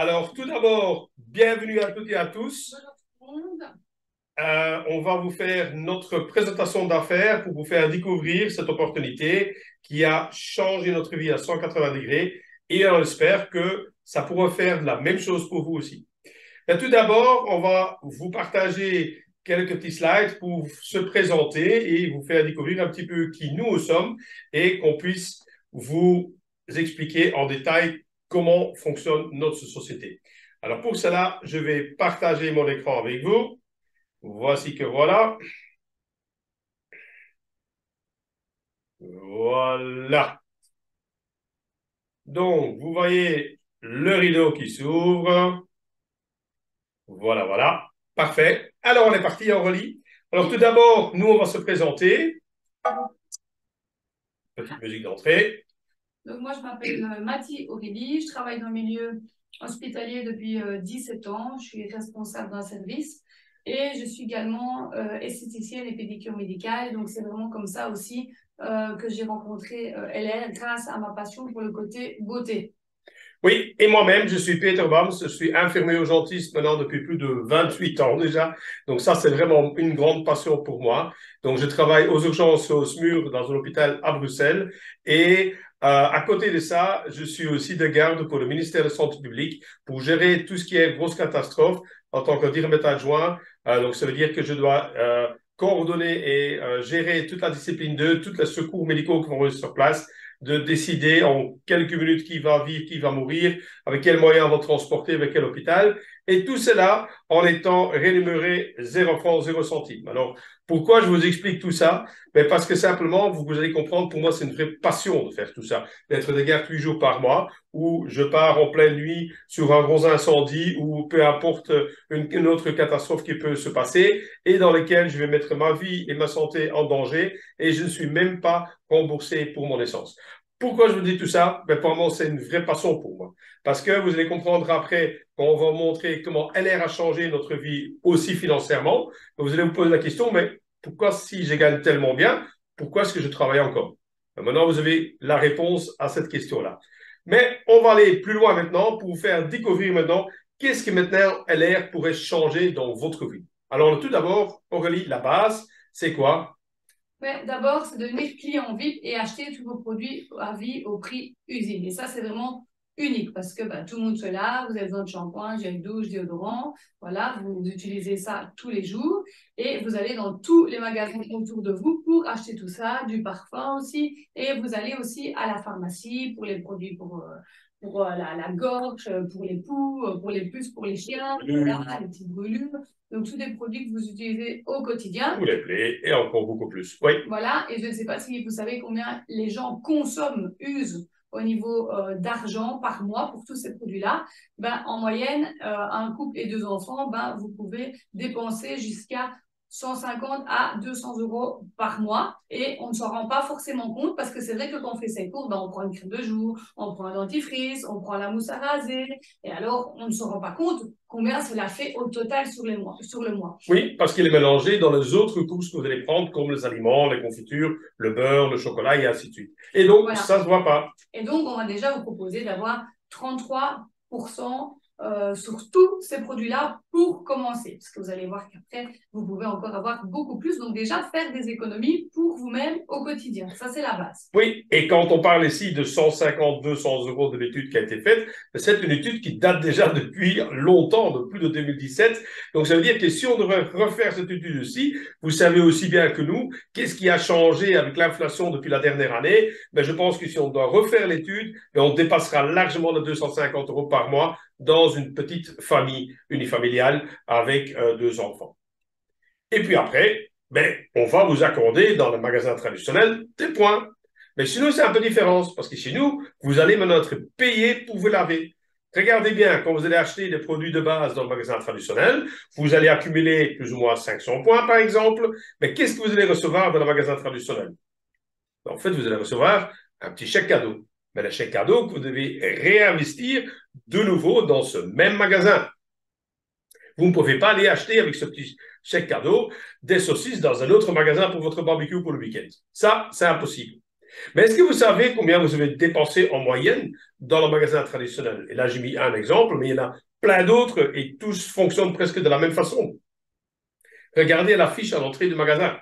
Alors, tout d'abord, bienvenue à toutes et à tous. Bonjour tout le monde. On va vous faire notre présentation d'affaires pour vous faire découvrir cette opportunité qui a changé notre vie à 180 degrés et on espère que ça pourra faire la même chose pour vous aussi. Mais tout d'abord, on va vous partager quelques petits slides pour se présenter et vous faire découvrir un petit peu qui nous sommes et qu'on puisse vous expliquer en détail comment fonctionne notre société. Alors pour cela, je vais partager mon écran avec vous. Voici que voilà. Voilà. Donc, vous voyez le rideau qui s'ouvre. Voilà, voilà. Parfait. Alors, on est parti, on relit. Alors, tout d'abord, nous, on va se présenter. Petite musique d'entrée. Donc moi, je m'appelle Mathie Aurélie, je travaille dans le milieu hospitalier depuis 17 ans, je suis responsable d'un service et je suis également esthéticienne et pédicure médicale. Donc c'est vraiment comme ça aussi que j'ai rencontré LR grâce à ma passion pour le côté beauté. Oui, et moi-même, je suis Peter Bams, je suis infirmier urgentiste maintenant depuis plus de 28 ans déjà. Donc ça, c'est vraiment une grande passion pour moi. Donc je travaille aux urgences au SMUR dans un hôpital à Bruxelles. Et à côté de ça, je suis aussi de garde pour le ministère de la Santé publique pour gérer tout ce qui est grosse catastrophe en tant que diplomate adjoint. Donc ça veut dire que je dois coordonner et gérer toute la discipline 2, tous les secours médicaux qui vont être sur place, de décider en quelques minutes qui va vivre, qui va mourir, avec quels moyens on va transporter, avec quel hôpital. Et tout cela en étant rémunéré 0 francs, 0 centimes. Alors, pourquoi je vous explique tout ça? Ben parce que simplement, vous allez comprendre, pour moi, c'est une vraie passion de faire tout ça, d'être de garde 8 jours par mois, où je pars en pleine nuit sur un gros incendie ou peu importe une autre catastrophe qui peut se passer et dans lesquelles je vais mettre ma vie et ma santé en danger et je ne suis même pas remboursé pour mon essence. Pourquoi je vous dis tout ça? Ben, pour moi, c'est une vraie passion pour moi. Parce que vous allez comprendre après, quand on va montrer comment LR a changé notre vie aussi financièrement, vous allez vous poser la question, mais pourquoi si je gagne tellement bien, pourquoi est-ce que je travaille encore? Ben, maintenant, vous avez la réponse à cette question-là. Mais on va aller plus loin maintenant pour vous faire découvrir maintenant qu'est-ce que maintenant LR pourrait changer dans votre vie. Alors, tout d'abord, Aurélie, la base, c'est quoi? Ouais, d'abord, c'est devenir client VIP et acheter tous vos produits à vie au prix usine. Et ça, c'est vraiment unique parce que bah, tout le monde se lave, vous avez besoin de shampoing, gel douche, déodorant. Voilà, vous utilisez ça tous les jours et vous allez dans tous les magasins autour de vous pour acheter tout ça, du parfum aussi. Et vous allez aussi à la pharmacie pour les produits pour la gorge, pour les poux, pour les puces, pour les chiens, voilà, les petites brûlures. Donc, tous des produits que vous utilisez au quotidien. Tous les plaies et encore beaucoup plus. Oui. Voilà, et je ne sais pas si vous savez combien les gens consomment, usent au niveau d'argent par mois pour tous ces produits-là. Ben, en moyenne, un couple et deux enfants, ben, vous pouvez dépenser jusqu'à 150 à 200 euros par mois et on ne s'en rend pas forcément compte parce que c'est vrai que quand on fait ses courses, ben, on prend une crème de jour, on prend un dentifrice, on prend la mousse à raser et alors on ne se rend pas compte combien cela fait au total sur, les mois, sur le mois. Oui, parce qu'il est mélangé dans les autres courses que vous allez prendre, comme les aliments, les confitures, le beurre, le chocolat et ainsi de suite. Et donc, Voilà. ça ne se voit pas. Et donc, on va déjà vous proposer d'avoir 33% sur tous ces produits-là pour commencer. Parce que vous allez voir qu'après, vous pouvez encore avoir beaucoup plus. Donc, déjà, faire des économies pour vous-même au quotidien. Ça, c'est la base. Oui, et quand on parle ici de 150, 200 euros de l'étude qui a été faite, c'est une étude qui date déjà depuis longtemps, de plus de 2017. Donc, ça veut dire que si on devrait refaire cette étude aussi, vous savez aussi bien que nous, qu'est-ce qui a changé avec l'inflation depuis la dernière année? Ben, je pense que si on doit refaire l'étude, ben, on dépassera largement les 250 euros par mois dans une petite famille unifamiliale avec deux enfants. Et puis après, ben, on va vous accorder dans le magasin traditionnel des points. Mais chez nous, c'est un peu différent, parce que chez nous, vous allez maintenant être payé pour vous laver. Regardez bien, quand vous allez acheter des produits de base dans le magasin traditionnel, vous allez accumuler plus ou moins 500 points, par exemple. Mais qu'est-ce que vous allez recevoir dans le magasin traditionnel? En fait, vous allez recevoir un petit chèque cadeau. Mais le chèque cadeau que vous devez réinvestir de nouveau dans ce même magasin. Vous ne pouvez pas aller acheter avec ce petit chèque cadeau des saucisses dans un autre magasin pour votre barbecue pour le week-end. Ça, c'est impossible. Mais est-ce que vous savez combien vous avez dépensé en moyenne dans le magasin traditionnel? Et là, j'ai mis un exemple, mais il y en a plein d'autres et tous fonctionnent presque de la même façon. Regardez la fiche à l'entrée du magasin.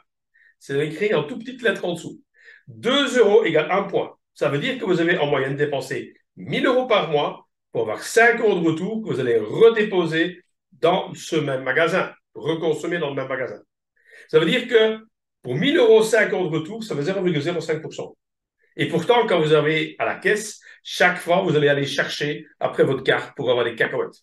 C'est écrit en tout petites lettres en dessous. 2 euros égale 1 point. Ça veut dire que vous avez en moyenne dépensé 1000 euros par mois pour avoir 5 euros de retour que vous allez redéposer dans ce même magasin, reconsommer dans le même magasin. Ça veut dire que pour 1000 euros, 5 euros de retour, ça fait 0,05%. Et pourtant, quand vous avez à la caisse, chaque fois, vous allez aller chercher après votre carte pour avoir des cacahuètes.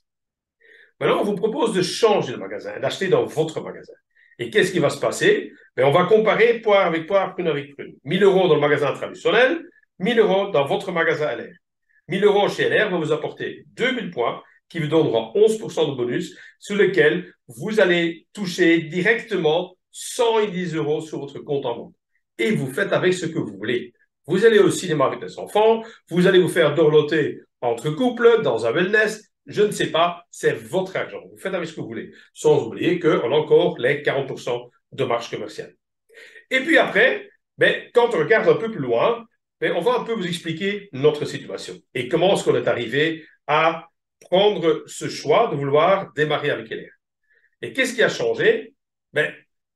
Maintenant, on vous propose de changer de magasin, d'acheter dans votre magasin. Et qu'est-ce qui va se passer? On va comparer poire avec poire, prune avec prune. 1000 euros dans le magasin traditionnel, 1000 euros dans votre magasin LR. 1000 euros chez LR va vous apporter 2000 points qui vous donnera 11% de bonus sur lequel vous allez toucher directement 110 euros sur votre compte en banque. Et vous faites avec ce que vous voulez. Vous allez au cinéma avec les enfants, vous allez vous faire dorloter entre couples, dans un wellness, je ne sais pas, c'est votre argent. Vous faites avec ce que vous voulez. Sans oublier qu'on a encore les 40% de marge commerciale. Et puis après, quand on regarde un peu plus loin, on va un peu vous expliquer notre situation et comment est-ce qu'on est arrivé à prendre ce choix de vouloir démarrer avec LR. Et qu'est-ce qui a changé?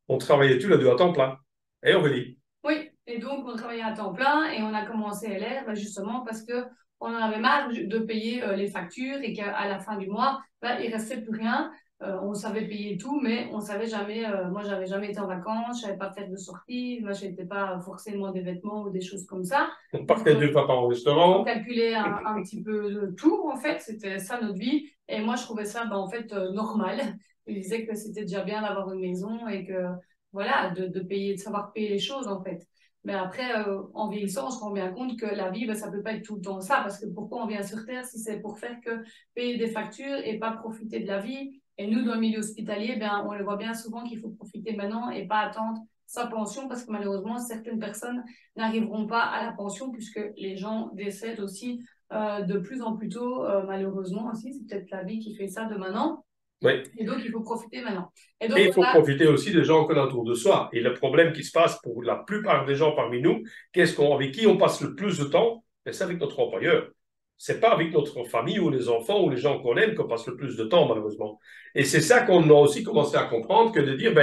On travaillait tous les deux à temps plein. Et Aurélie? Oui, et donc on travaillait à temps plein et on a commencé LR justement parce que on en avait marre de payer les factures et qu'à la fin du mois, il restait plus rien. On savait payer tout, mais on savait jamais. Moi, j'avais jamais été en vacances, je savais pas faire de sortie, moi, j'étais pas forcément des vêtements ou des choses comme ça. On partait deux fois par au restaurant. On calculait un petit peu tout, en fait, c'était ça notre vie. Et moi, je trouvais ça, en fait, normal. Je disais que c'était déjà bien d'avoir une maison et que, voilà, de payer, de savoir payer les choses, en fait. Mais après, en vieillissant, on se rend bien compte que la vie, ça peut pas être tout le temps ça, parce que pourquoi on vient sur Terre si c'est pour faire que payer des factures et pas profiter de la vie? Et nous, dans le milieu hospitalier, on le voit bien souvent qu'il faut profiter maintenant et pas attendre sa pension, parce que malheureusement, certaines personnes n'arriveront pas à la pension, puisque les gens décèdent aussi de plus en plus tôt, malheureusement aussi. C'est peut-être la vie qui fait ça de maintenant. Oui. Et donc, il faut profiter maintenant. Et donc, il faut profiter aussi des gens qu'on a autour de soi. Et le problème qui se passe pour la plupart des gens parmi nous, avec qui on passe le plus de temps? C'est avec notre employeur. C'est pas avec notre famille ou les enfants ou les gens qu'on aime qu'on passe le plus de temps, malheureusement. Et c'est ça qu'on a aussi commencé à comprendre, que de dire,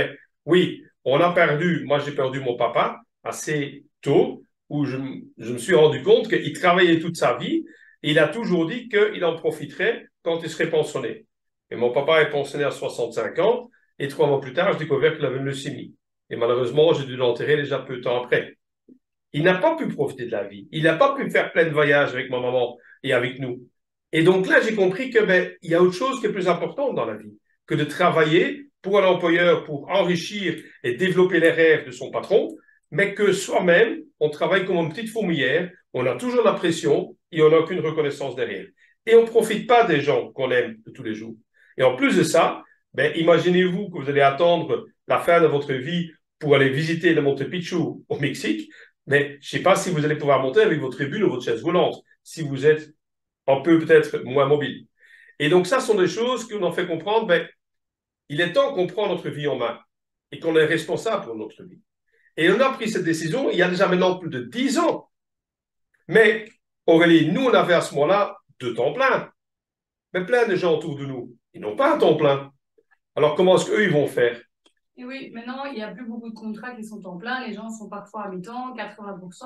oui, on a perdu, moi j'ai perdu mon papa assez tôt, où je me suis rendu compte qu'il travaillait toute sa vie, et il a toujours dit qu'il en profiterait quand il serait pensionné. Et mon papa est pensionné à 65 ans, et 3 mois plus tard, j'ai découvert qu'il avait une leucémie. Et malheureusement, j'ai dû l'enterrer déjà peu de temps après. Il n'a pas pu profiter de la vie. Il n'a pas pu faire plein de voyages avec ma maman et avec nous. Et donc là, j'ai compris que il y a autre chose qui est plus importante dans la vie que de travailler pour un employeur, pour enrichir et développer les rêves de son patron, mais que soi-même, on travaille comme une petite fourmilière, on a toujours la pression et on n'a aucune reconnaissance derrière. Et on ne profite pas des gens qu'on aime de tous les jours. Et en plus de ça, imaginez-vous que vous allez attendre la fin de votre vie pour aller visiter le Monte Picchu au Mexique, mais je ne sais pas si vous allez pouvoir monter avec votre tribune ou votre chaise volante, si vous êtes un peu peut-être moins mobile. Et donc ça sont des choses qu'on en fait comprendre, il est temps qu'on prend notre vie en main et qu'on est responsable pour notre vie. Et on a pris cette décision il y a déjà maintenant plus de 10 ans. Mais Aurélie, nous on avait à ce moment-là 2 temps plein. Mais plein de gens autour de nous, ils n'ont pas un temps plein. Alors comment est-ce qu'eux, ils vont faire? Et oui, maintenant, il n'y a plus beaucoup de contrats qui sont en plein. Les gens sont parfois à mi-temps, 80%.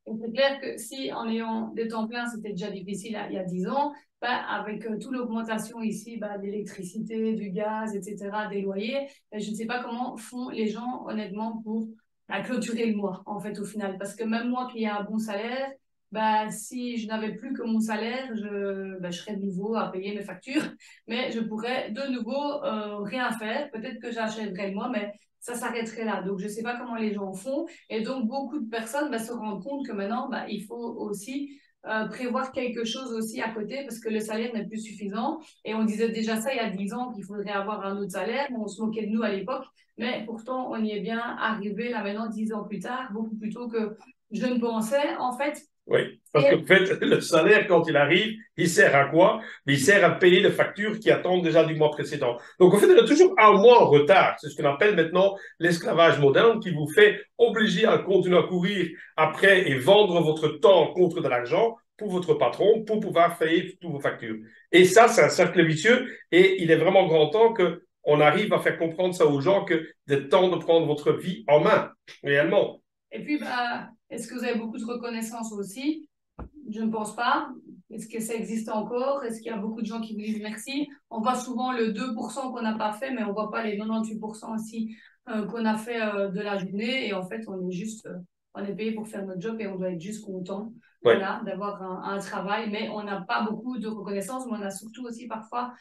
Et c'est clair que si, en ayant des temps pleins, c'était déjà difficile il y a 10 ans, avec toute l'augmentation ici d'électricité, du gaz, etc., des loyers, je ne sais pas comment font les gens, honnêtement, pour clôturer le mois, en fait, au final. Parce que même moi qui ai un bon salaire, si je n'avais plus que mon salaire, je serais de nouveau à payer mes factures, mais je pourrais de nouveau rien faire. Peut-être que j'achèterais le mois, mais ça s'arrêterait là. Donc, je ne sais pas comment les gens font. Et donc, beaucoup de personnes se rendent compte que maintenant, il faut aussi prévoir quelque chose aussi à côté parce que le salaire n'est plus suffisant. Et on disait déjà ça il y a 10 ans qu'il faudrait avoir un autre salaire. On se moquait de nous à l'époque, mais pourtant, on y est bien arrivé là maintenant 10 ans plus tard, beaucoup plus tôt que je ne pensais. En fait, oui. Parce qu'en fait, le salaire, quand il arrive, il sert à quoi? Il sert à payer les factures qui attendent déjà du mois précédent. Donc, en fait, il est toujours un mois en retard. C'est ce qu'on appelle maintenant l'esclavage moderne qui vous fait obliger à continuer à courir après et vendre votre temps contre de l'argent pour votre patron pour pouvoir payer toutes vos factures. Et ça, c'est un cercle vicieux et il est vraiment grand temps qu'on arrive à faire comprendre ça aux gens que c'est temps de prendre votre vie en main, réellement. Et puis, bah, est-ce que vous avez beaucoup de reconnaissance aussi? Je ne pense pas. Est-ce que ça existe encore? Est-ce qu'il y a beaucoup de gens qui vous disent merci? On voit souvent le 2% qu'on n'a pas fait, mais on ne voit pas les 98% aussi qu'on a fait de la journée. Et en fait, on est payé pour faire notre job et on doit être juste content voilà, d'avoir un travail. Mais on n'a pas beaucoup de reconnaissance, mais on a surtout aussi parfois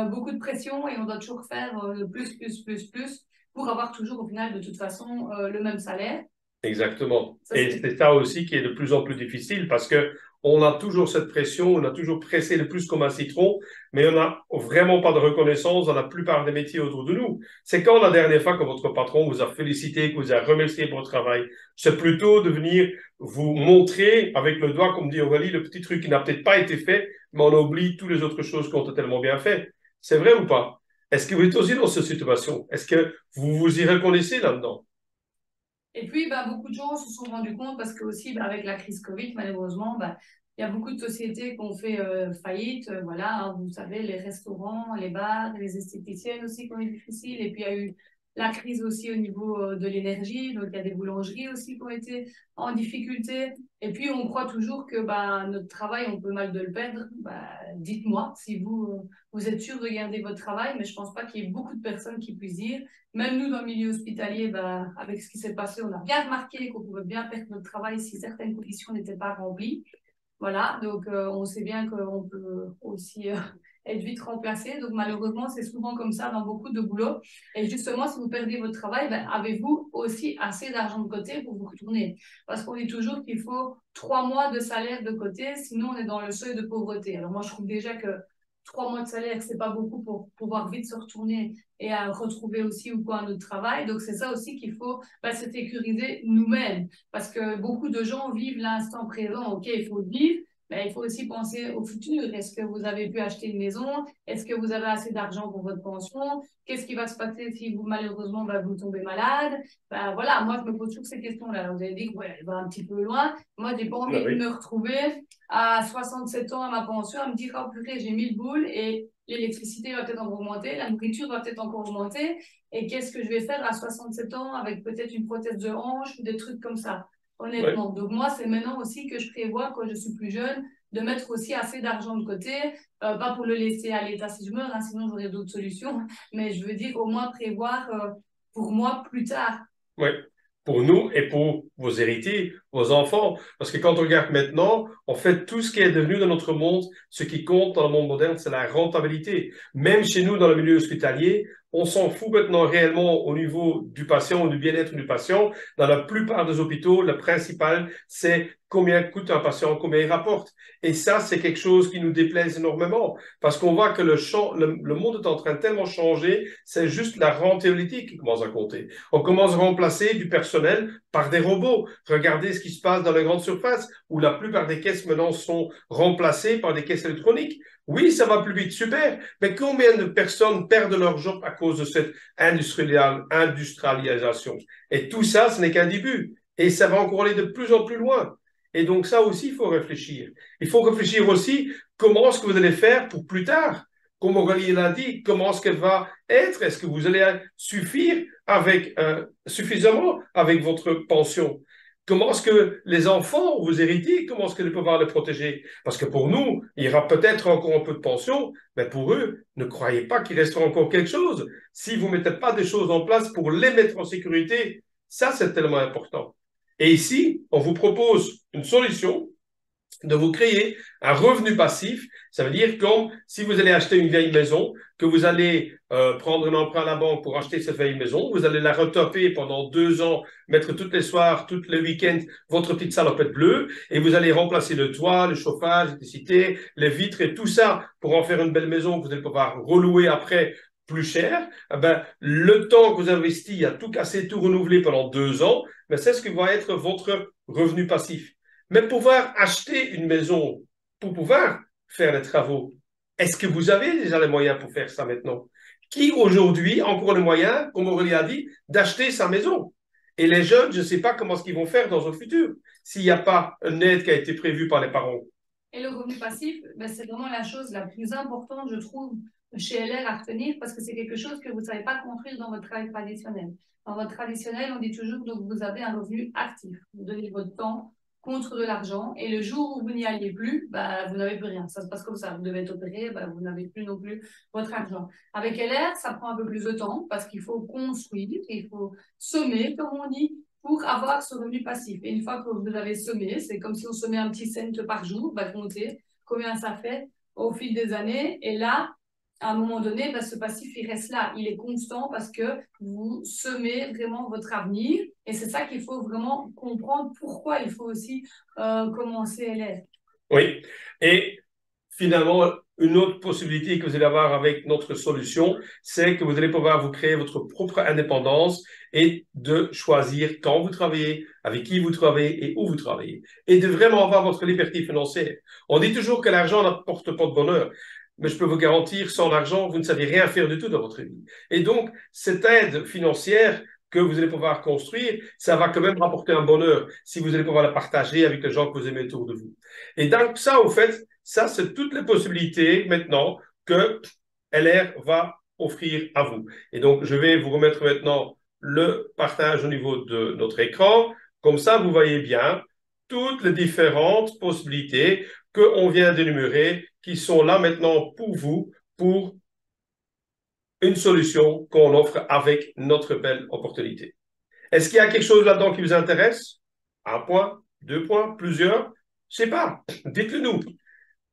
beaucoup de pression et on doit toujours faire plus pour avoir toujours au final de toute façon le même salaire. Exactement. Et c'est ça aussi qui est de plus en plus difficile parce que on a toujours cette pression, on a toujours pressé le plus comme un citron, mais on n'a vraiment pas de reconnaissance dans la plupart des métiers autour de nous. C'est quand la dernière fois que votre patron vous a félicité, que vous a remercié pour votre travail. C'est plutôt de venir vous montrer avec le doigt, comme dit Aurélie, le petit truc qui n'a peut-être pas été fait, mais on oublie toutes les autres choses qui ont été tellement bien faites. C'est vrai ou pas? Est-ce que vous êtes aussi dans cette situation? Est-ce que vous vous y reconnaissez là-dedans? Et puis, bah, beaucoup de gens se sont rendus compte parce que aussi, bah, avec la crise Covid, malheureusement, bah, il y a beaucoup de sociétés qui ont fait faillite. Voilà, hein, vous savez, les restaurants, les bars, les esthéticiennes aussi qui ont été difficiles. Et puis, il y a eu la crise aussi au niveau de l'énergie. Donc, il y a des boulangeries aussi qui ont été en difficulté. Et puis, on croit toujours que bah, notre travail, on peut mal de le perdre. Bah, dites-moi si vous êtes sûr de garder votre travail, mais je pense pas qu'il y ait beaucoup de personnes qui puissent dire. Même nous, dans le milieu hospitalier, bah, avec ce qui s'est passé, on a bien remarqué qu'on pouvait bien perdre notre travail si certaines conditions n'étaient pas remplies. Voilà, donc on sait bien qu'on peut aussi être vite remplacé. Donc malheureusement, c'est souvent comme ça dans beaucoup de boulots. Et justement, si vous perdez votre travail, ben, avez-vous aussi assez d'argent de côté pour vous retourner? Parce qu'on dit toujours qu'il faut 3 mois de salaire de côté, sinon on est dans le seuil de pauvreté. Alors moi, je trouve déjà que 3 mois de salaire, c'est pas beaucoup pour pouvoir vite se retourner et à retrouver aussi ou quoi un autre travail. Donc c'est ça aussi qu'il faut se sécuriser nous-mêmes. Parce que beaucoup de gens vivent l'instant présent. OK, il faut le vivre, mais il faut aussi penser au futur. Est-ce que vous avez pu acheter une maison? Est-ce que vous avez assez d'argent pour votre pension? Qu'est-ce qui va se passer si vous, malheureusement, vous tombez malade? Ben, voilà, moi, je me pose toujours ces questions-là. Vous avez dit que ouais, elle va un petit peu loin. Moi, j'ai pas envie de me retrouver à 67 ans à ma pension, à me dire, oh purée, j'ai 1000 boules et l'électricité va peut-être encore augmenter, la nourriture va peut-être encore augmenter. Et qu'est-ce que je vais faire à 67 ans avec peut-être une prothèse de hanche ou des trucs comme ça, honnêtement. Donc moi, c'est maintenant aussi que je prévois, quand je suis plus jeune, de mettre aussi assez d'argent de côté, pas pour le laisser à l'État si je meurs, hein, sinon j'aurai d'autres solutions, mais je veux dire au moins prévoir pour moi plus tard. Oui, pour nous et pour vos héritiers, vos enfants. Parce que quand on regarde maintenant, en fait, tout ce qui est devenu dans notre monde, ce qui compte dans le monde moderne, c'est la rentabilité. Même chez nous, dans le milieu hospitalier, on s'en fout maintenant réellement au niveau du patient ou du bien-être du patient. Dans la plupart des hôpitaux, le principal, c'est combien coûte un patient, combien il rapporte. Et ça, c'est quelque chose qui nous déplaise énormément parce qu'on voit que le monde est en train de tellement changer, c'est juste la rentabilité qui commence à compter. On commence à remplacer du personnel par des robots. Regardez ce qui se passe dans les grandes surfaces où la plupart des caisses maintenant sont remplacées par des caisses électroniques. Oui, ça va plus vite, super. Mais combien de personnes perdent leur job à cause de cette industrialisation? Et tout ça, ce n'est qu'un début. Et ça va encore aller de plus en plus loin. Et donc ça aussi, il faut réfléchir. Il faut réfléchir aussi comment est-ce que vous allez faire pour plus tard. Comme Aurélie l'a dit, comment est-ce qu'elle va être? Est-ce que vous allez suffire suffisamment avec votre pension? Comment est-ce que les enfants, vos héritiers, comment est-ce que vous pouvoir les protéger? Parce que pour nous, il y aura peut-être encore un peu de pension, mais pour eux, ne croyez pas qu'il restera encore quelque chose. Si vous ne mettez pas des choses en place pour les mettre en sécurité, ça, c'est tellement important. Et ici, on vous propose une solution de vous créer un revenu passif. Ça veut dire comme si vous allez acheter une vieille maison, que vous allez prendre un emprunt à la banque pour acheter cette vieille maison, vous allez la retaper pendant 2 ans, mettre tous les soirs, tous les week-ends, votre petite salopette bleue, et vous allez remplacer le toit, le chauffage, l'électricité, les vitres et tout ça pour en faire une belle maison que vous allez pouvoir relouer après plus cher. Eh ben, le temps que vous investissez à tout casser, tout renouveler pendant 2 ans, ben, c'est ce qui va être votre revenu passif. Mais pouvoir acheter une maison pour pouvoir faire les travaux, est-ce que vous avez déjà les moyens pour faire ça maintenant? Qui aujourd'hui a encore les moyens, comme Aurélie a dit, d'acheter sa maison? Et les jeunes, je ne sais pas comment ce qu'ils vont faire dans le futur s'il n'y a pas une aide qui a été prévue par les parents. Et le revenu passif, ben, c'est vraiment la chose la plus importante, je trouve, chez LR à retenir parce que c'est quelque chose que vous ne savez pas construire dans votre travail traditionnel. Dans votre traditionnel, on dit toujours que vous avez un revenu actif. Vous donnez votre temps contre de l'argent et le jour où vous n'y alliez plus, bah, vous n'avez plus rien. Ça se passe comme ça. Vous devez être opéré, bah, vous n'avez plus non plus votre argent. Avec LR, ça prend un peu plus de temps parce qu'il faut construire, il faut semer, comme on dit, pour avoir ce revenu passif. Et une fois que vous avez semé, c'est comme si on semait un petit cent par jour, bah, comptez combien ça fait au fil des années. Et là, à un moment donné, bah, ce passif, il reste là. Il est constant parce que vous semez vraiment votre avenir. Et c'est ça qu'il faut vraiment comprendre pourquoi il faut aussi commencer LR. Oui. Et finalement, une autre possibilité que vous allez avoir avec notre solution, c'est que vous allez pouvoir vous créer votre propre indépendance et de choisir quand vous travaillez, avec qui vous travaillez et où vous travaillez. Et de vraiment avoir votre liberté financière. On dit toujours que l'argent n'apporte pas de bonheur. Mais je peux vous garantir, sans l'argent, vous ne savez rien faire du tout dans votre vie. Et donc, cette aide financière que vous allez pouvoir construire, ça va quand même rapporter un bonheur si vous allez pouvoir la partager avec les gens que vous aimez autour de vous. Et donc, ça, au fait, ça, c'est toutes les possibilités maintenant que LR va offrir à vous. Et donc, je vais vous remettre maintenant le partage au niveau de notre écran. Comme ça, vous voyez bien toutes les différentes possibilités qu'on vient d'énumérer qui sont là maintenant pour vous, pour une solution qu'on offre avec notre belle opportunité. Est-ce qu'il y a quelque chose là-dedans qui vous intéresse? Un point, deux points, plusieurs? Je ne sais pas. Dites-le nous.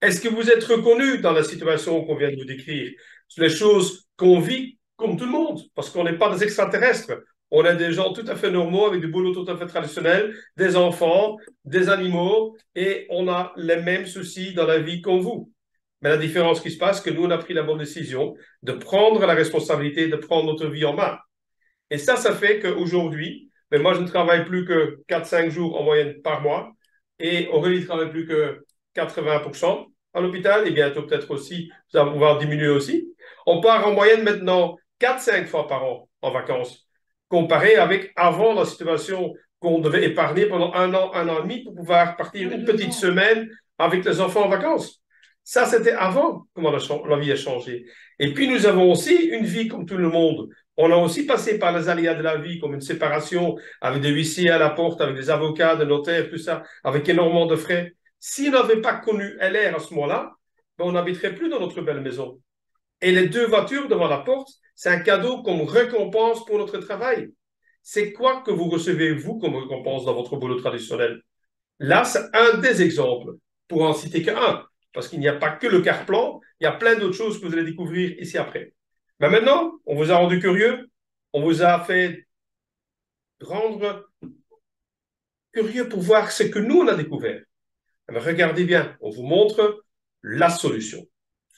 Est-ce que vous êtes reconnu dans la situation qu'on vient de vous décrire? C'est les choses qu'on vit comme tout le monde, parce qu'on n'est pas des extraterrestres. On est des gens tout à fait normaux, avec des boulots tout à fait traditionnels, des enfants, des animaux, et on a les mêmes soucis dans la vie qu'en vous. Mais la différence qui se passe, c'est que nous, on a pris la bonne décision de prendre la responsabilité, de prendre notre vie en main. Et ça fait qu'aujourd'hui, mais moi, je ne travaille plus que 4-5 jours en moyenne par mois. Et Aurélie ne travaille plus que 80% à l'hôpital. Et bientôt, peut-être aussi, ça va pouvoir diminuer aussi. On part en moyenne maintenant 4-5 fois par an en vacances, comparé avec avant la situation qu'on devait épargner pendant un an et demi pour pouvoir partir une petite semaine avec les enfants en vacances. Ça, c'était avant comment la vie a changé. Et puis, nous avons aussi une vie comme tout le monde. On a aussi passé par les aléas de la vie, comme une séparation, avec des huissiers à la porte, avec des avocats, des notaires, tout ça, avec énormément de frais. Si on n'avait pas connu LR à ce moment-là, ben on n'habiterait plus dans notre belle maison. Et les 2 voitures devant la porte, c'est un cadeau comme récompense pour notre travail. C'est quoi que vous recevez, vous, comme récompense dans votre boulot traditionnel? Là, c'est un des exemples, pour en citer qu'un, parce qu'il n'y a pas que le car-plan, il y a plein d'autres choses que vous allez découvrir ici après. Mais maintenant, on vous a rendu curieux, on vous a fait rendre curieux pour voir ce que nous, on a découvert. Mais regardez bien, on vous montre la solution.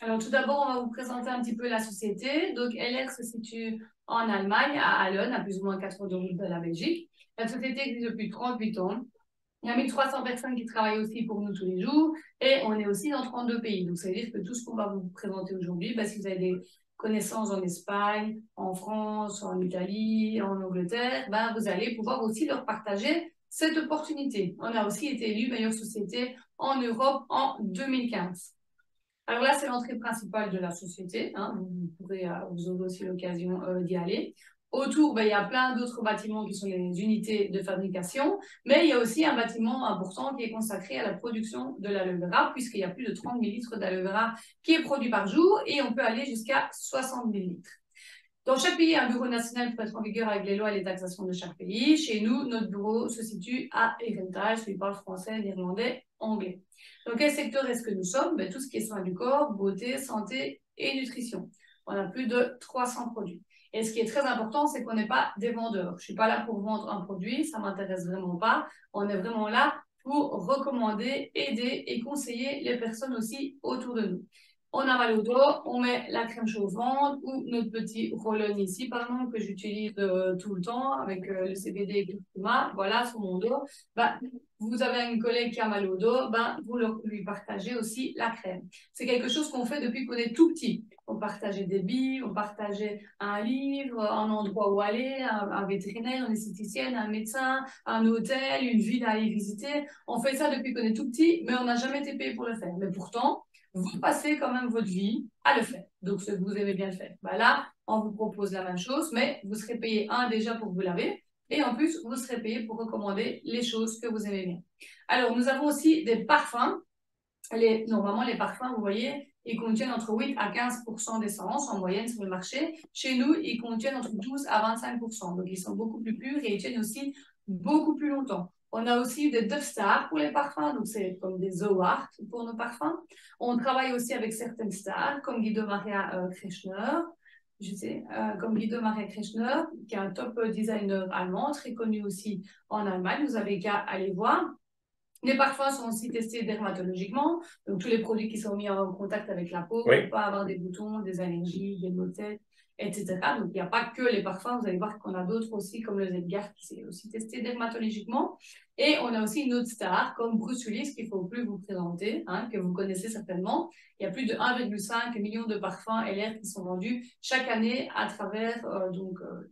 Alors, tout d'abord, on va vous présenter un petit peu la société. Donc, LR se situe en Allemagne, à Halen, à plus ou moins 4 heures de route de la Belgique. La société existe depuis 38 ans. Il y a 1300 personnes qui travaillent aussi pour nous tous les jours et on est aussi dans 32 pays. Donc, ça veut dire que tout ce qu'on va vous présenter aujourd'hui, bah, si vous avez des connaissances en Espagne, en France, en Italie, en Angleterre, bah, vous allez pouvoir aussi leur partager cette opportunité. On a aussi été élu meilleure société en Europe en 2015. Alors là, c'est l'entrée principale de la société. Hein. Vous aurez aussi l'occasion d'y aller. Autour, ben, il y a plein d'autres bâtiments qui sont les unités de fabrication, mais il y a aussi un bâtiment important qui est consacré à la production de l'aloe vera, puisqu'il y a plus de 30 000 litres d'aloe vera qui est produit par jour et on peut aller jusqu'à 60 000 litres. Dans chaque pays, un bureau national peut être en vigueur avec les lois et les taxations de chaque pays. Chez nous, notre bureau se situe à Herentals, où il parle français, néerlandais, anglais. Dans quel secteur est-ce que nous sommes? Ben, tout ce qui est soins du corps, beauté, santé et nutrition. On a plus de 300 produits. Et ce qui est très important, c'est qu'on n'est pas des vendeurs. Je ne suis pas là pour vendre un produit, ça ne m'intéresse vraiment pas. On est vraiment là pour recommander, aider et conseiller les personnes aussi autour de nous. On a mal au dos, on met la crème chauffante ou notre petit roll-on ici, pardon, que j'utilise tout le temps avec le CBD et le curcuma. Voilà, sur mon dos. Bah, vous avez une collègue qui a mal au dos, ben, vous lui partagez aussi la crème. C'est quelque chose qu'on fait depuis qu'on est tout petit. On partageait des billes, on partageait un livre, un endroit où aller, un vétérinaire, une esthéticienne, un médecin, un hôtel, une ville à aller visiter. On fait ça depuis qu'on est tout petit, mais on n'a jamais été payé pour le faire. Mais pourtant, vous passez quand même votre vie à le faire. Donc, ce que vous aimez bien le faire. Bah là, on vous propose la même chose, mais vous serez payé déjà pour vous laver. Et en plus, vous serez payé pour recommander les choses que vous aimez bien. Alors, nous avons aussi des parfums. Normalement, les parfums, vous voyez, ils contiennent entre 8 à 15% d'essence en moyenne sur le marché. Chez nous, ils contiennent entre 12 à 25%. Donc, ils sont beaucoup plus purs et ils tiennent aussi beaucoup plus longtemps. On a aussi des Dove Stars pour les parfums, donc c'est comme des Zoart pour nos parfums. On travaille aussi avec certaines stars, comme Guido Maria Kretschmer, comme Guido Maria Kretschmer, qui est un top designer allemand, très connu aussi en Allemagne. Vous avez qu'à aller voir. Les parfums sont aussi testés dermatologiquement, donc tous les produits qui sont mis en contact avec la peau Oui. pour pas avoir des boutons, des allergies, des maux de tête, etc. Donc il n'y a pas que les parfums, vous allez voir qu'on a d'autres aussi, comme le Zedgar qui est aussi testé dermatologiquement. Et on a aussi une autre star, comme Bruce Willis, qu'il ne faut plus vous présenter, hein, que vous connaissez certainement. Il y a plus de 1,5 million de parfums LR qui sont vendus chaque année à travers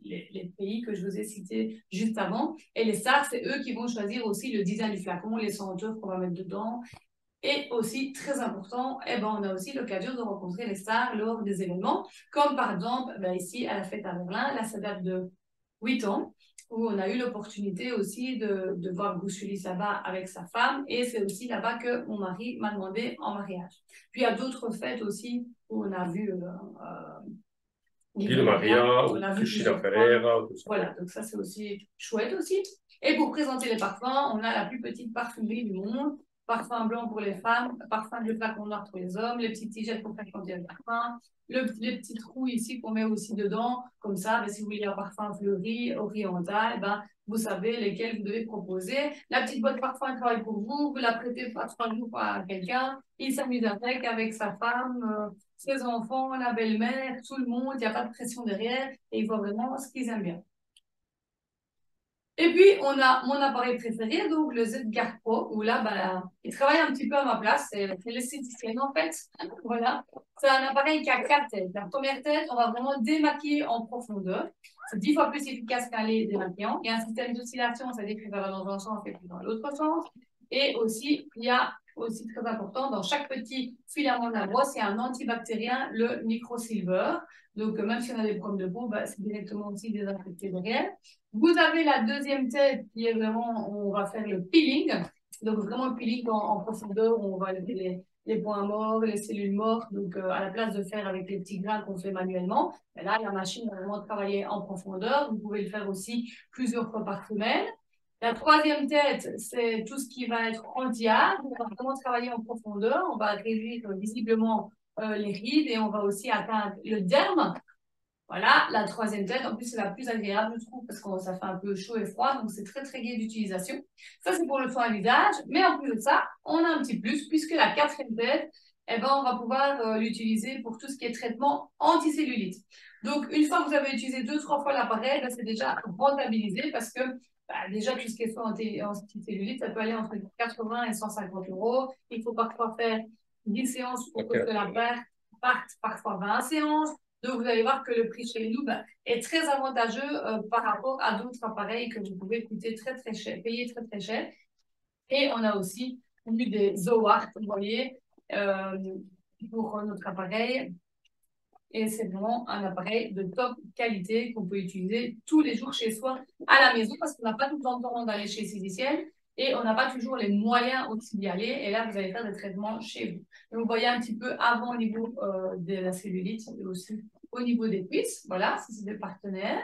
les pays que je vous ai cités juste avant. Et les stars, c'est eux qui vont choisir aussi le design du flacon, les senteurs qu'on va mettre dedans. Et aussi, très important, on a aussi l'occasion de rencontrer les stars lors des événements, comme par exemple, ici, à la fête à Berlin, là, ça date de 8 ans, où on a eu l'opportunité aussi de voir Bruce Willis là-bas avec sa femme, et c'est aussi là-bas que mon mari m'a demandé en mariage. Puis il y a d'autres fêtes aussi où on a vu Guido Maria on ou l'a vu Cristina plusieurs fois. Ferreira. Tout ça. Voilà, donc ça c'est aussi chouette aussi. Et pour présenter les parfums, on a la plus petite parfumerie du monde. Parfum blanc pour les femmes, parfum de flacon noir pour les hommes, les petites tigettes pour faire contenir le parfum, les petits trous ici qu'on met aussi dedans. Comme ça, si vous voulez un parfum fleuri, oriental, vous savez lesquels vous devez proposer. La petite boîte parfum elle travaille pour vous, vous la prêtez pas 3 jours à quelqu'un, il s'amuse avec sa femme, ses enfants, la belle-mère, tout le monde, il n'y a pas de pression derrière et ils voient vraiment ce qu'ils aiment bien. Et puis, on a mon appareil préféré, donc le Zedgar Pro, où là, il travaille un petit peu à ma place, c'est l'esthéticienne en fait. Voilà. C'est un appareil qui a 4 têtes. La première tête, on va vraiment démaquiller en profondeur. C'est 10 fois plus efficace qu'un lait démaquillant. Il y a un système d'oscillation, c'est-à-dire qu'il va dans un sens et puis dans l'autre sens. Et aussi, il y a aussi très important, dans chaque petit filament de la brosse, il y a un antibactérien, le microsilver. Donc, même si on a des problèmes de peau, c'est directement aussi désinfecté derrière. Vous avez la deuxième tête qui est vraiment, on va faire le peeling. Donc, vraiment le peeling en profondeur, où on va lever les points morts, les cellules mortes. Donc, à la place de faire avec les petits grains qu'on fait manuellement, là, la machine va vraiment travailler en profondeur. Vous pouvez le faire aussi plusieurs fois par semaine. La troisième tête, c'est tout ce qui va être anti-âge. On va vraiment travailler en profondeur. On va réduire visiblement les rides et on va aussi atteindre le derme. Voilà, la troisième tête, en plus, c'est la plus agréable, je trouve, parce que ça fait un peu chaud et froid, donc c'est très, très gai d'utilisation. Ça, c'est pour le soin visage. Mais en plus de ça, on a un petit plus, puisque la quatrième tête, on va pouvoir l'utiliser pour tout ce qui est traitement anticellulite. Donc, une fois que vous avez utilisé 2-3 fois l'appareil, c'est déjà rentabilisé parce que déjà, tout ce qui est soin anticellulite, ça peut aller entre 80 et 150 euros. Il faut parfois faire 10 séances pour que la perte parte, parfois 20 séances. Donc, vous allez voir que le prix chez nous est très avantageux par rapport à d'autres appareils que vous pouvez coûter très, très cher, payer très, très cher. Et on a aussi eu des Zoart, vous voyez, pour notre appareil. Et c'est vraiment un appareil de top qualité qu'on peut utiliser tous les jours chez soi à la maison parce qu'on n'a pas tout le temps d'aller chez l'esthéticienne et on n'a pas toujours les moyens aussi d'y aller. Et là, vous allez faire des traitements chez vous. Donc, vous voyez un petit peu avant au niveau de la cellulite et aussi au niveau des cuisses. Voilà, ça c'est des partenaires.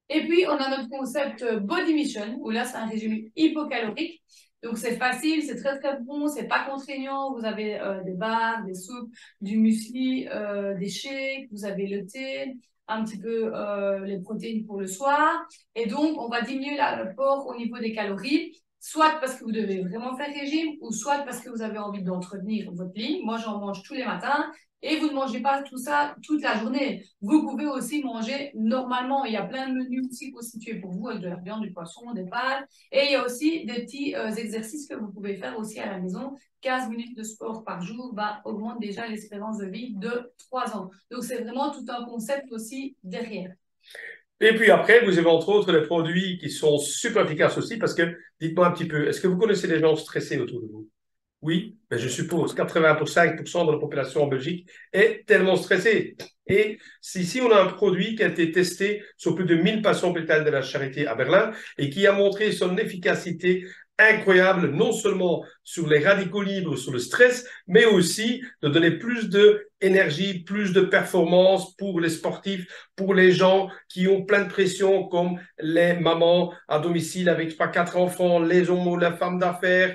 Et puis, on a notre concept Body Mission, où là, c'est un régime hypocalorique. Donc, c'est facile, c'est très, très bon, c'est pas contraignant. Vous avez des bars, des soupes, du muesli, des shakes, vous avez le thé, un petit peu les protéines pour le soir. Et donc, on va diminuer l'apport au niveau des calories soit parce que vous devez vraiment faire régime, ou soit parce que vous avez envie d'entretenir votre ligne. Moi, j'en mange tous les matins. Et vous ne mangez pas tout ça toute la journée. Vous pouvez aussi manger normalement. Il y a plein de menus aussi constitués pour vous avec de la viande, du poisson, des pâtes. Et il y a aussi des petits exercices que vous pouvez faire aussi à la maison. 15 minutes de sport par jour augmente déjà l'espérance de vie de 3 ans. Donc, c'est vraiment tout un concept aussi derrière. Et puis après, vous avez entre autres des produits qui sont super efficaces aussi parce que, dites-moi un petit peu, est-ce que vous connaissez des gens stressés autour de vous? Oui, mais je suppose 85% de la population en Belgique est tellement stressée. Et ici, on a un produit qui a été testé sur plus de 1000 patients hôpital de la Charité à Berlin et qui a montré son efficacité incroyable, non seulement sur les radicaux libres, sur le stress, mais aussi de donner plus d'énergie, plus de performance pour les sportifs, pour les gens qui ont plein de pression, comme les mamans à domicile avec 3-4 enfants, les hommes, la femme d'affaires,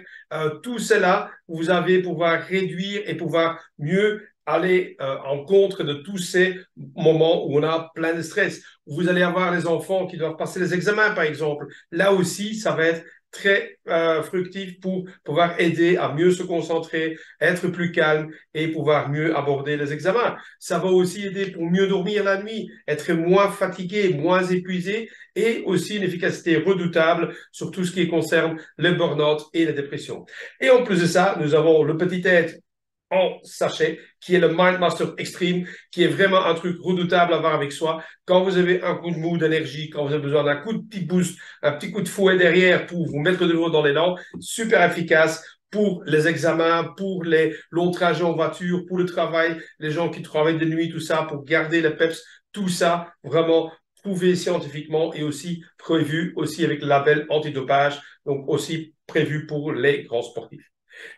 tout cela, vous allez pouvoir réduire et pouvoir mieux aller en contre de tous ces moments où on a plein de stress. Vous allez avoir les enfants qui doivent passer les examens, par exemple. Là aussi, ça va être très fructif pour pouvoir aider à mieux se concentrer, être plus calme et pouvoir mieux aborder les examens. Ça va aussi aider pour mieux dormir la nuit, être moins fatigué, moins épuisé et aussi une efficacité redoutable sur tout ce qui concerne le burn-out et la dépression. Et en plus de ça, nous avons le petit aide en sachet, qui est le Mindmaster Extreme, qui est vraiment un truc redoutable à avoir avec soi. Quand vous avez un coup de mou d'énergie, quand vous avez besoin d'un coup de petit boost, un petit coup de fouet derrière pour vous mettre de l'eau dans les dents, super efficace pour les examens, pour les longs trajets en voiture, pour le travail, les gens qui travaillent de nuit, tout ça, pour garder le peps, tout ça, vraiment prouvé scientifiquement et aussi prévu aussi avec le label antidopage, donc aussi prévu pour les grands sportifs.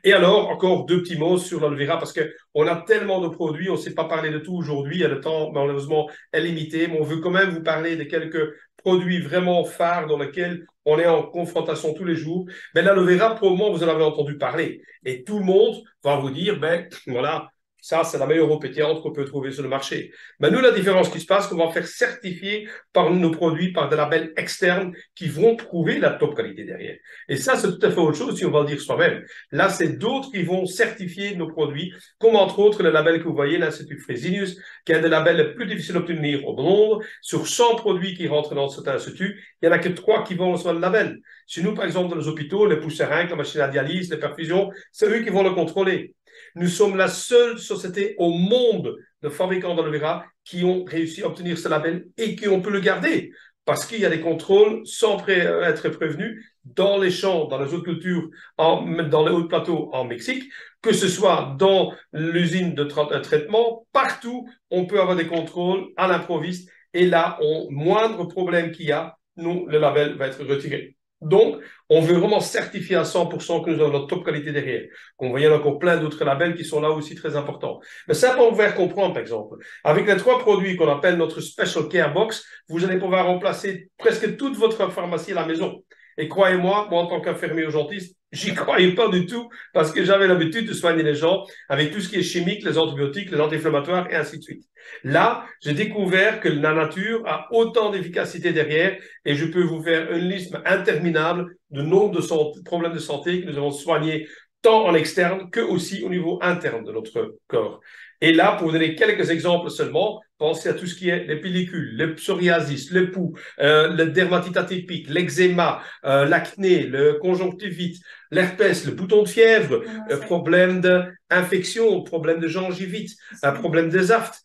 Et alors, encore deux petits mots sur l'aloe vera parce qu'on a tellement de produits, on ne sait pas parler de tout aujourd'hui, le temps malheureusement est limité, mais on veut quand même vous parler de quelques produits vraiment phares dans lesquels on est en confrontation tous les jours. Mais l'aloe vera, probablement, vous en avez entendu parler. Et tout le monde va vous dire, ben voilà, ça, c'est la meilleure eau pétillante qu'on peut trouver sur le marché. Mais nous, la différence qui se passe, c'est qu'on va faire certifier par nos produits, par des labels externes qui vont prouver la top qualité derrière. Et ça, c'est tout à fait autre chose si on va le dire soi-même. Là, c'est d'autres qui vont certifier nos produits, comme entre autres le label que vous voyez, l'Institut Fresenius, qui est un des labels les plus difficiles d'obtenir au monde. Sur 100 produits qui rentrent dans cet institut, il n'y en a que 3 qui vont recevoir le label. Chez nous, par exemple, dans les hôpitaux, les pousseringues, la machine à dialyse, les perfusions, c'est eux qui vont le contrôler. Nous sommes la seule société au monde de fabricants d'aloe vera qui ont réussi à obtenir ce label et qui ont pu le garder. Parce qu'il y a des contrôles sans être prévenus dans les champs, dans les autres cultures, dans les hauts plateaux en Mexique, que ce soit dans l'usine de traitement, partout, on peut avoir des contrôles à l'improviste. Et là, moindre problème qu'il y a, nous, le label va être retiré. Donc, on veut vraiment certifier à 100% que nous avons notre top qualité derrière. Vous voyez, il y a encore plein d'autres labels qui sont là aussi très importants. Mais ça, pour vous faire comprendre, par exemple, avec les 3 produits qu'on appelle notre Special Care Box, vous allez pouvoir remplacer presque toute votre pharmacie à la maison. Et croyez-moi, moi, en tant qu'infirmier urgentiste, j'y croyais pas du tout parce que j'avais l'habitude de soigner les gens avec tout ce qui est chimique, les antibiotiques, les anti-inflammatoires et ainsi de suite. Là, j'ai découvert que la nature a autant d'efficacité derrière et je peux vous faire une liste interminable de nombre de problèmes de santé que nous avons soignés tant en externe que aussi au niveau interne de notre corps. Et là, pour vous donner quelques exemples seulement, pensez à tout ce qui est les pellicules, le psoriasis, le pouls, le dermatite atopique, l'eczéma, l'acné, le conjonctivite, l'herpès, le bouton de fièvre, problème d'infection, problème de gingivite, un problème des aftes,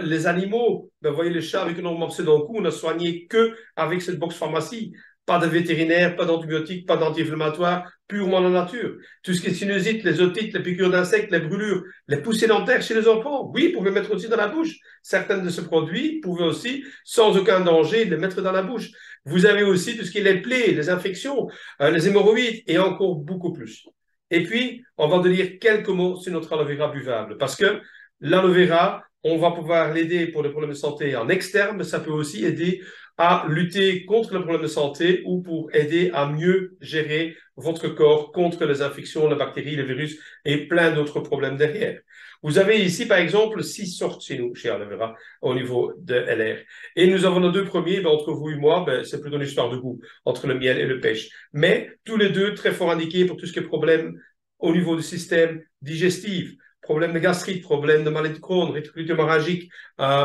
les animaux. Ben, vous voyez les chats avec une morceau dans le cou, on n'a soigné que avec cette box pharmacie. Pas de vétérinaire, pas d'antibiotiques, pas d'anti-inflammatoires, purement la nature. Tout ce qui est sinusite, les otites, les piqûres d'insectes, les brûlures, les poussées dentaires chez les enfants. Oui, vous pouvez mettre aussi dans la bouche. Certains de ces produits, vous pouvez aussi, sans aucun danger, les mettre dans la bouche. Vous avez aussi tout ce qui est les plaies, les infections, les hémorroïdes et encore beaucoup plus. Et puis, on va dire quelques mots sur notre aloe vera buvable parce que l'aloe vera, on va pouvoir l'aider pour les problèmes de santé en externe, mais ça peut aussi aider à lutter contre les problèmes de santé ou pour aider à mieux gérer votre corps contre les infections, les bactéries, les virus et plein d'autres problèmes derrière. Vous avez ici, par exemple, 6 sortes chez nous, chez Aloe Vera, au niveau de LR. Et nous avons nos 2 premiers, entre vous et moi, c'est plutôt une histoire de goût, entre le miel et le pêche. Mais tous les deux très fort indiqués pour tout ce qui est problème au niveau du système digestif, problème de gastrite, problème de maladie de Crohn, réticule hémorragique,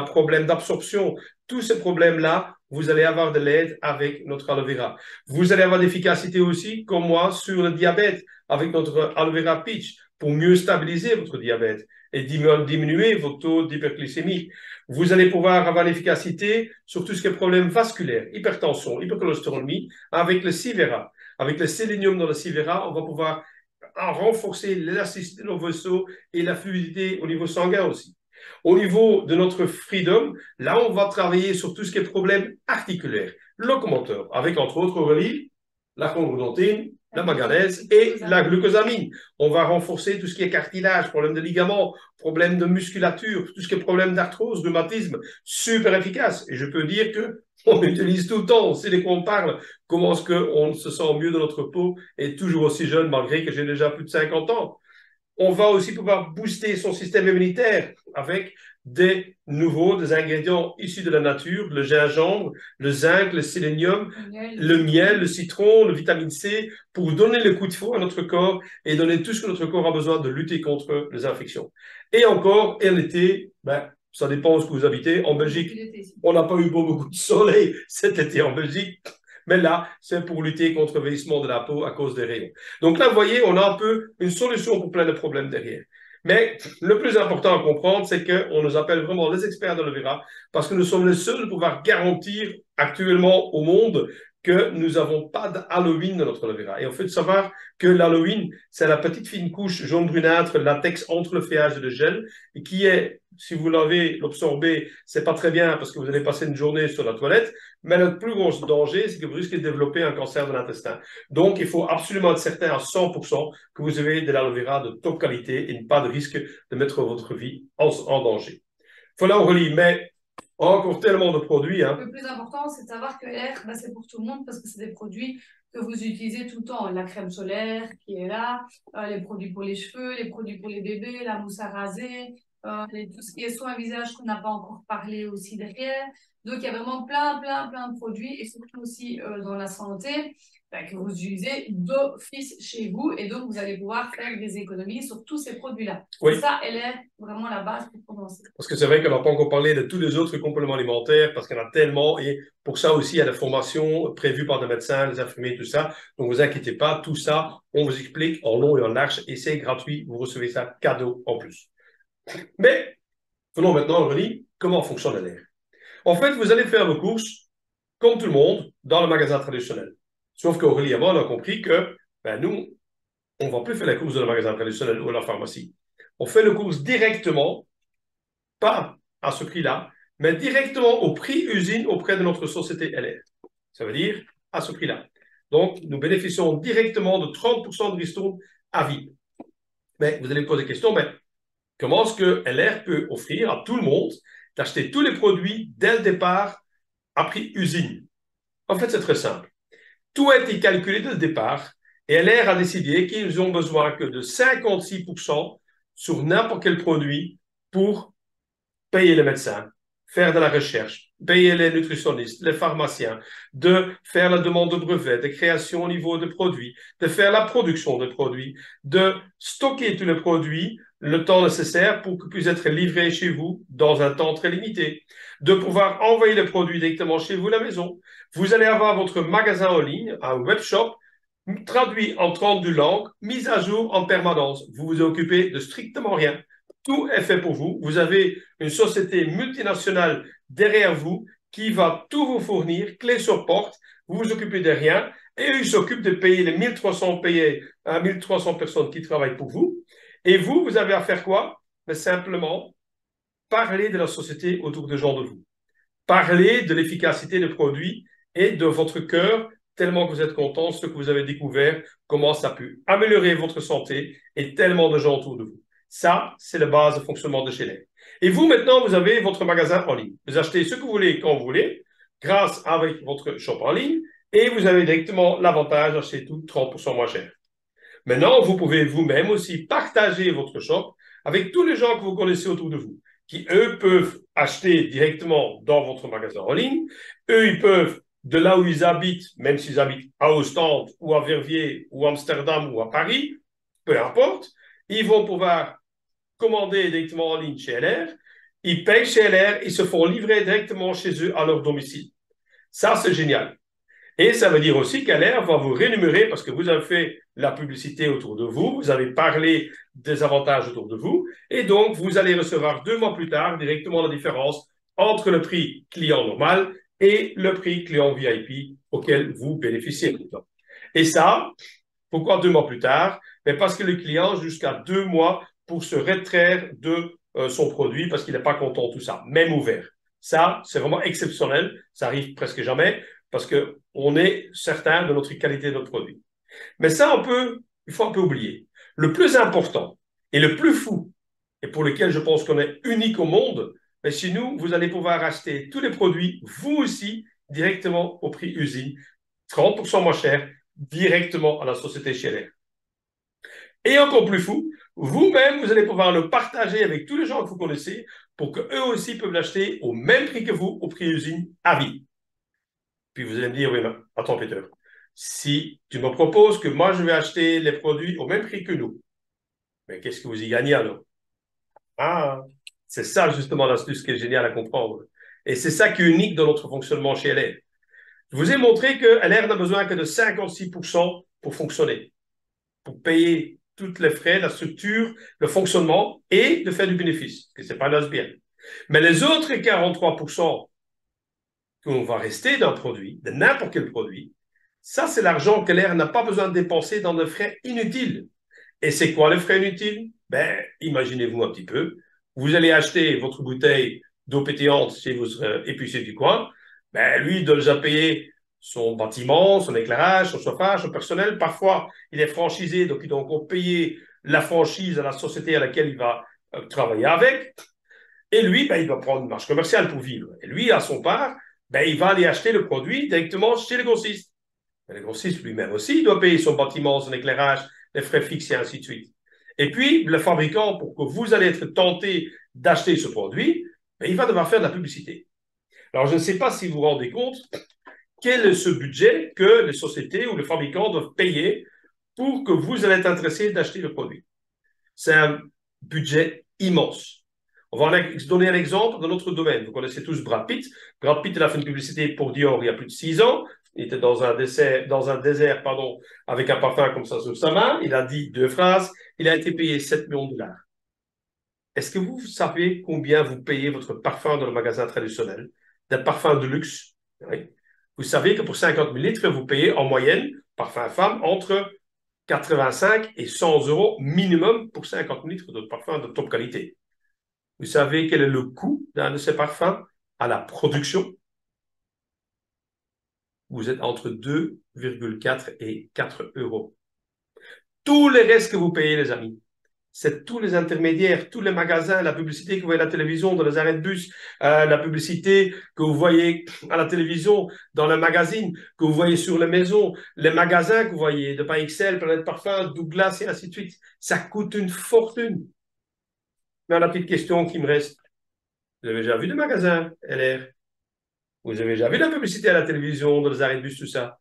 problème d'absorption. Tous ces problèmes-là, vous allez avoir de l'aide avec notre aloe vera. Vous allez avoir d'efficacité aussi, comme moi, sur le diabète, avec notre aloe vera peach, pour mieux stabiliser votre diabète et diminuer votre taux d'hyperglycémie. Vous allez pouvoir avoir l'efficacité sur tout ce qui est problème vasculaire, hypertension, hypercholestérolémie, avec le Sivera. Avec le sélénium dans le Sivera, on va pouvoir renforcer l'élasticité de nos vaisseaux et la fluidité au niveau sanguin aussi. Au niveau de notre Freedom, là, on va travailler sur tout ce qui est problème articulaire, locomoteur, avec entre autres, Aurélie, la chondrodontine, la manganèse et la glucosamine. On va renforcer tout ce qui est cartilage, problème de ligaments, problème de musculature, tout ce qui est problème d'arthrose, rhumatisme, super efficace. Et je peux dire que on utilise tout le temps, on sait de quoi on parle, comment est-ce qu'on se sent mieux dans notre peau et toujours aussi jeune malgré que j'ai déjà plus de 50 ans. On va aussi pouvoir booster son système immunitaire avec des ingrédients issus de la nature, le gingembre, le zinc, le sélénium, le miel, le citron, le vitamine C, pour donner le coup de fouet à notre corps et donner tout ce que notre corps a besoin de lutter contre les infections. Et encore, en été, ça dépend où vous habitez. En Belgique, on n'a pas eu beaucoup de soleil cet été en Belgique. Mais là, c'est pour lutter contre le vieillissement de la peau à cause des rayons. Donc là, vous voyez, on a un peu une solution pour plein de problèmes derrière. Mais le plus important à comprendre, c'est qu'on nous appelle vraiment les experts de l'aloe vera parce que nous sommes les seuls à pouvoir garantir actuellement au monde que nous n'avons pas d'Halloween dans notre aloe vera. Et en fait, savoir que l'Halloween, c'est la petite fine couche jaune brunâtre, latex entre le feuillage et le gel, et qui est, si vous l'absorbez, c'est pas très bien parce que vous allez passer une journée sur la toilette, mais le plus gros danger, c'est que vous risquez de développer un cancer de l'intestin. Donc, il faut absolument être certain à 100% que vous avez de l'aloe vera de top qualité et pas de risque de mettre votre vie en danger. Voilà, Aurélie, mais encore tellement de produits. Hein. Le plus important, c'est de savoir que l'air, c'est pour tout le monde parce que c'est des produits que vous utilisez tout le temps. La crème solaire qui est là, les produits pour les cheveux, les produits pour les bébés, la mousse à raser, tout ce qui est soin visage qu'on n'a pas encore parlé aussi derrière. Donc, il y a vraiment plein de produits et surtout aussi dans la santé que vous utilisez d'office chez vous et donc vous allez pouvoir faire des économies sur tous ces produits-là. Oui. Ça, elle est vraiment la base pour commencer. Parce que c'est vrai qu'on n'a pas encore parlé de tous les autres compléments alimentaires parce qu'il y en a tellement et pour ça aussi, il y a des formations prévues par des médecins, des infirmiers, tout ça. Donc, ne vous inquiétez pas, tout ça, on vous explique en long et en large et c'est gratuit. Vous recevez ça cadeau en plus. Mais, venons maintenant, Aurélie, comment fonctionne l'air? En fait, vous allez faire vos courses, comme tout le monde, dans le magasin traditionnel. Sauf qu'Aurélie et moi, on a compris que nous, on ne va plus faire les courses dans le magasin traditionnel ou à la pharmacie. On fait les courses directement, pas à ce prix-là, mais directement au prix usine auprès de notre société LR. Ça veut dire à ce prix-là. Donc, nous bénéficions directement de 30% de ristourne à vie. Mais vous allez me poser la question, mais comment est-ce que LR peut offrir à tout le monde d'acheter tous les produits dès le départ à prix usine? En fait, c'est très simple. Tout a été calculé dès le départ et LR a décidé qu'ils ont besoin que de 56% sur n'importe quel produit pour payer les médecins, faire de la recherche, payer les nutritionnistes, les pharmaciens, de faire la demande de brevet, de création au niveau de produits, de faire la production de produits, de stocker tous les produits le temps nécessaire pour qu'ils puissent être livrés chez vous dans un temps très limité, de pouvoir envoyer les produits directement chez vous à la maison. Vous allez avoir votre magasin en ligne, un webshop, traduit en 32 langues, mis à jour en permanence. Vous vous occupez de strictement rien. Tout est fait pour vous. Vous avez une société multinationale derrière vous qui va tout vous fournir, clé sur porte. Vous vous occupez de rien et eux, ils s'occupent de payer les 1300 personnes qui travaillent pour vous. Et vous, vous avez à faire quoi? Mais simplement parler de la société autour des gens de vous. Parler de l'efficacité des produits et de votre cœur, tellement que vous êtes content de ce que vous avez découvert, comment ça peut améliorer votre santé et tellement de gens autour de vous. Ça, c'est la base de fonctionnement de chez LR. Et vous, maintenant, vous avez votre magasin en ligne. Vous achetez ce que vous voulez quand vous voulez, grâce avec votre shop en ligne, et vous avez directement l'avantage d'acheter tout 30% moins cher. Maintenant, vous pouvez vous-même aussi partager votre shop avec tous les gens que vous connaissez autour de vous, qui, eux, peuvent acheter directement dans votre magasin en ligne. Eux, ils peuvent, de là où ils habitent, même s'ils habitent à Ostende ou à Verviers ou à Amsterdam ou à Paris, peu importe, ils vont pouvoir commander directement en ligne chez LR. Ils payent chez LR, ils se font livrer directement chez eux à leur domicile. Ça, c'est génial. Et ça veut dire aussi qu'LR va vous rémunérer parce que vous avez fait la publicité autour de vous, vous avez parlé des avantages autour de vous, et donc vous allez recevoir 2 mois plus tard directement la différence entre le prix client normal et le prix client VIP auquel vous bénéficiez. Et ça, pourquoi 2 mois plus tard? Mais parce que le client a jusqu'à 2 mois pour se retraire de son produit parce qu'il n'est pas content de tout ça, même ouvert. Ça, c'est vraiment exceptionnel, ça arrive presque jamais parce qu'on est certain de notre qualité de notre produit. Mais ça, il faut un peu oublier. Le plus important et le plus fou, et pour lequel je pense qu'on est unique au monde, mais chez nous, vous allez pouvoir acheter tous les produits, vous aussi, directement au prix usine, 30% moins cher, directement à la société Scheller. Et encore plus fou, vous-même, vous allez pouvoir le partager avec tous les gens que vous connaissez pour qu'eux aussi peuvent l'acheter au même prix que vous, au prix usine, à vie. Puis vous allez me dire, oui, mais attends, Peter, si tu me proposes que moi, je vais acheter les produits au même prix que nous, mais qu'est-ce que vous y gagnez alors? Ah, c'est ça justement l'astuce qui est géniale à comprendre. Et c'est ça qui est unique dans notre fonctionnement chez LR. Je vous ai montré que LR n'a besoin que de 56% pour fonctionner, pour payer tous les frais, la structure, le fonctionnement et de faire du bénéfice, que c'est pas bien. Mais les autres 43% qu'on va rester d'un produit, de n'importe quel produit, ça, c'est l'argent que l'air n'a pas besoin de dépenser dans des frais inutiles. Et c'est quoi les frais inutiles? Ben, imaginez-vous un petit peu. Vous allez acheter votre bouteille d'eau pétillante chez votre épicier du coin. Ben, lui, il doit déjà payer son bâtiment, son éclairage, son chauffage, son personnel. Parfois, il est franchisé, donc il doit encore payer la franchise à la société à laquelle il va travailler avec. Et lui, ben, il doit prendre une marge commerciale pour vivre. Et lui, à son part, ben, il va aller acheter le produit directement chez le grossiste. Mais le grossiste lui-même aussi, il doit payer son bâtiment, son éclairage, les frais fixes et ainsi de suite. Et puis, le fabricant, pour que vous allez être tenté d'acheter ce produit, ben, il va devoir faire de la publicité. Alors, je ne sais pas si vous vous rendez compte quel est ce budget que les sociétés ou les fabricants doivent payer pour que vous allez être intéressé d'acheter le produit. C'est un budget immense. On va donner un exemple dans notre domaine. Vous connaissez tous Brad Pitt. Brad Pitt, il a fait une publicité pour Dior il y a plus de 6 ans. Il était dans un désert, avec un parfum comme ça sur sa main. Il a dit 2 phrases. Il a été payé 7 millions de dollars. Est-ce que vous savez combien vous payez votre parfum dans le magasin traditionnel? Des parfums de luxe. Oui. Vous savez que pour 50 millilitres, vous payez en moyenne, parfum femme, entre 85 et 100 euros minimum pour 50 litres de parfum de top qualité. Vous savez quel est le coût d'un de ces parfums à la production? Vous êtes entre 2,4 et 4 euros. Tout le reste que vous payez, les amis, c'est tous les intermédiaires, tous les magasins, la publicité que vous voyez à la télévision, dans les arrêts de bus, la publicité que vous voyez à la télévision, dans le magazine, que vous voyez sur les maisons, les magasins que vous voyez, de Paris XL, Planète Parfum, Douglas et ainsi de suite. Ça coûte une fortune. Mais la petite question qui me reste, vous avez déjà vu des magasins LR? Vous avez déjà vu la publicité à la télévision, dans les arrêts de bus, tout ça?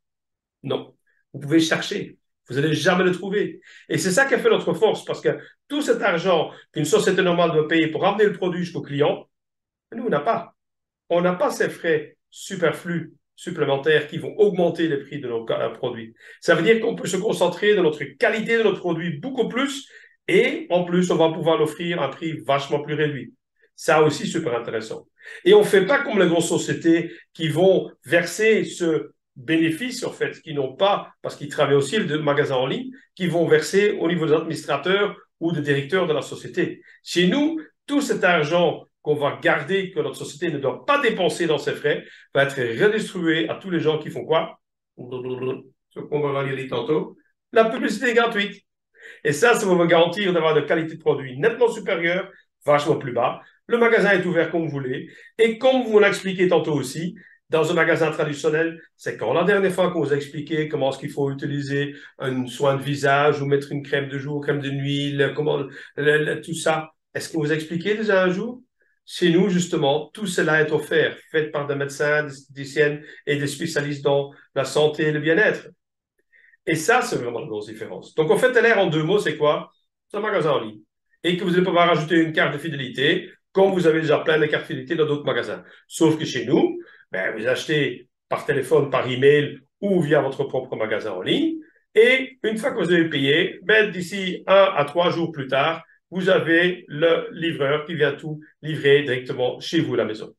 Non. Vous pouvez chercher. Vous n'allez jamais le trouver. Et c'est ça qui a fait notre force, parce que tout cet argent qu'une société normale doit payer pour amener le produit jusqu'au client, nous, on n'a pas. On n'a pas ces frais superflus supplémentaires qui vont augmenter les prix de nos produits. Ça veut dire qu'on peut se concentrer dans notre qualité de notre produit beaucoup plus, et en plus, on va pouvoir l'offrir à un prix vachement plus réduit. Ça aussi, super intéressant. Et on ne fait pas comme les grosses sociétés qui vont verser ce bénéfice, en fait, qui n'ont pas, parce qu'ils travaillent aussi le magasin en ligne, qui vont verser au niveau des administrateurs ou des directeurs de la société. Chez nous, tout cet argent qu'on va garder, que notre société ne doit pas dépenser dans ses frais, va être redistribué à tous les gens qui font quoi? Ce qu'on va lire tantôt. La publicité est gratuite. Et ça va vous garantir d'avoir de qualité de produit nettement supérieure, vachement plus bas. Le magasin est ouvert comme vous voulez. Et comme vous l'expliquez tantôt aussi, dans un magasin traditionnel, c'est quand la dernière fois qu'on vous a expliqué comment est-ce qu'il faut utiliser un soin de visage ou mettre une crème de jour, crème de nuit, tout ça. Est-ce qu'on vous a expliqué déjà un jour? Chez nous, justement, tout cela est offert, fait par des médecins, des esthéticiennes et des spécialistes dans la santé et le bien-être. Et ça, c'est vraiment la grosse différence. Donc, en fait, LR, en deux mots, c'est quoi? C'est un magasin en ligne. Et que vous allez pouvoir ajouter une carte de fidélité, comme vous avez déjà plein de cartes de fidélité dans d'autres magasins. Sauf que chez nous, ben, vous achetez par téléphone, par email ou via votre propre magasin en ligne. Et une fois que vous avez payé, ben, d'ici 1 à 3 jours plus tard, vous avez le livreur qui vient tout livrer directement chez vous à la maison.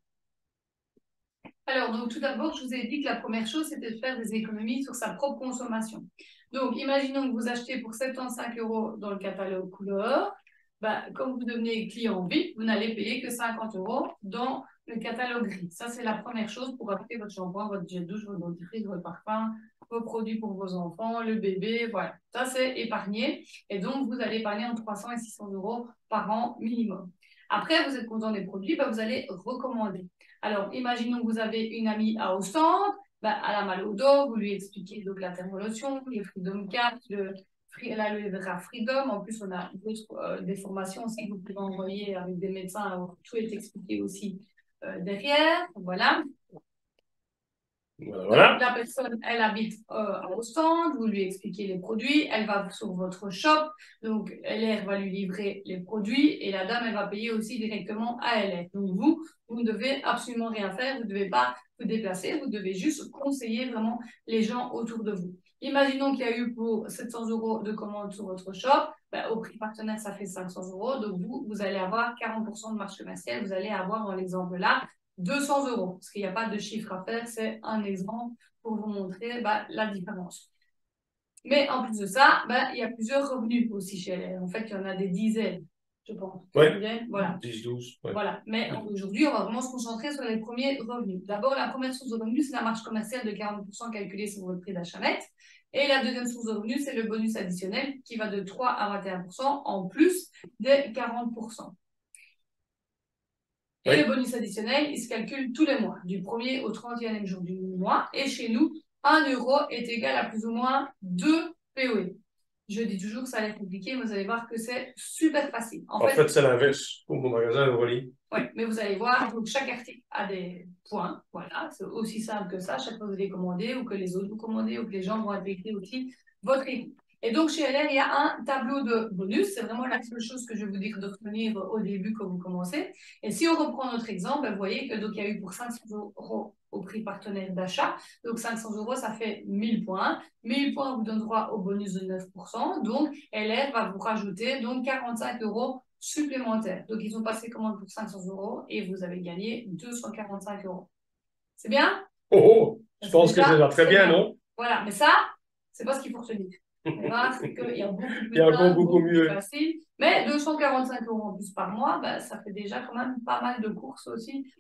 Alors, donc, tout d'abord, je vous ai dit que la première chose, c'était de faire des économies sur sa propre consommation. Donc, imaginons que vous achetez pour 75 € dans le catalogue couleur. Bah, comme vous devenez client VIP, vous n'allez payer que 50 € dans le catalogue gris. Ça, c'est la première chose pour acheter votre shampoing, votre gel douche, votre dentifrice, votre parfum, vos produits pour vos enfants, le bébé, voilà. Ça, c'est épargné. Et donc, vous allez épargner entre 300 et 600 € par an minimum. Après, vous êtes content des produits, bah, vous allez recommander. Alors, imaginons que vous avez une amie à Ostende, bah, elle a mal au dos, vous lui expliquez donc la thermolotion, le Freedom 4, l'aloe vera Freedom. En plus, on a des formations aussi que vous pouvez envoyer avec des médecins où tout est expliqué aussi derrière. Voilà. Voilà. Donc, la personne, elle habite au stand, vous lui expliquez les produits, elle va sur votre shop, donc LR va lui livrer les produits et la dame, elle va payer aussi directement à LR. Donc vous ne devez absolument rien faire, vous ne devez pas vous déplacer, vous devez juste conseiller vraiment les gens autour de vous. Imaginons qu'il y a eu pour 700 € de commande sur votre shop, ben, au prix partenaire, ça fait 500 €, donc vous allez avoir 40% de marge commerciale, vous allez avoir dans l'exemple là 200 €, parce qu'il n'y a pas de chiffre à faire, c'est un exemple pour vous montrer la différence. Mais en plus de ça, il y a plusieurs revenus aussi chez LR. En fait, il y en a des dizaines, je pense. Ouais. Dizaines, voilà. 10, 12. Ouais. Voilà. Mais aujourd'hui, on va vraiment se concentrer sur les premiers revenus. D'abord, la première source de revenus, c'est la marge commerciale de 40% calculée sur votre prix d'achat net. Et la deuxième source de revenus, c'est le bonus additionnel qui va de 3 à 21% en plus des 40%. Et le bonus additionnel, il se calcule tous les mois, du 1er au 31e jour du mois. Et chez nous, 1 € est égal à plus ou moins 2 POE. Je dis toujours que ça a l'air compliqué, mais vous allez voir que c'est super facile. En fait c'est l'inverse pour mon magasin Euroli. Oui, mais vous allez voir, donc chaque article a des points. Voilà, c'est aussi simple que ça. Chaque fois que vous allez commander, ou que les autres vous commandez, ou que les gens vont intégrer aussi votre équipe. Et donc, chez LR, il y a un tableau de bonus. C'est vraiment la seule chose que je vais vous dire de retenir au début quand vous commencez. Et si on reprend notre exemple, vous voyez que donc, il y a eu pour 500 € au prix partenaire d'achat. Donc, 500 €, ça fait 1000 points. 1000 points vous donne droit au bonus de 9%. Donc, LR va vous rajouter donc 45 € supplémentaires. Donc, ils ont passé commande pour 500 € et vous avez gagné 245 €. C'est bien? Oh, je pense que c'est déjà très bien, non? Voilà, mais ça, c'est pas ce qu'il faut retenir. C'est qu'il y a beaucoup plus il y a encore beaucoup mieux. facile. Mais 245 € en plus par mois, ça fait déjà quand même pas mal de courses aussi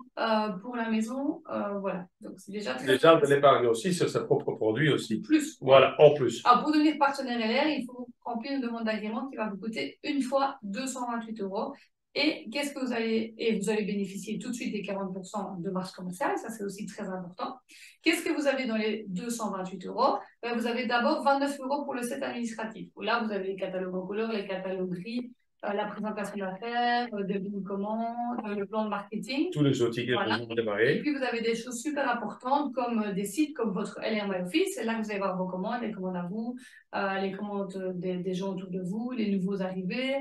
pour la maison. Voilà. Donc c'est déjà très déjà de l'épargne aussi sur ses propres produits aussi. Plus. Voilà, en plus. Alors pour devenir partenaire LR, il faut remplir une demande d'agrément qui va vous coûter une fois 228 €. Et qu'est-ce que vous allez, et vous allez bénéficier tout de suite des 40% de marge commerciale, ça c'est aussi très important. Qu'est-ce que vous avez dans les 228 €? Vous avez d'abord 29 € pour le set administratif. Là, vous avez les catalogues en couleur, les catalogues gris, la présentation d'affaires, des bons de commande, le plan de marketing. Tous les outils qui vont démarrer. Et puis, vous avez des choses super importantes comme des sites comme votre LR My Office. C'est là que vous allez voir vos commandes, les commandes à vous, les commandes des gens autour de vous, les nouveaux arrivés,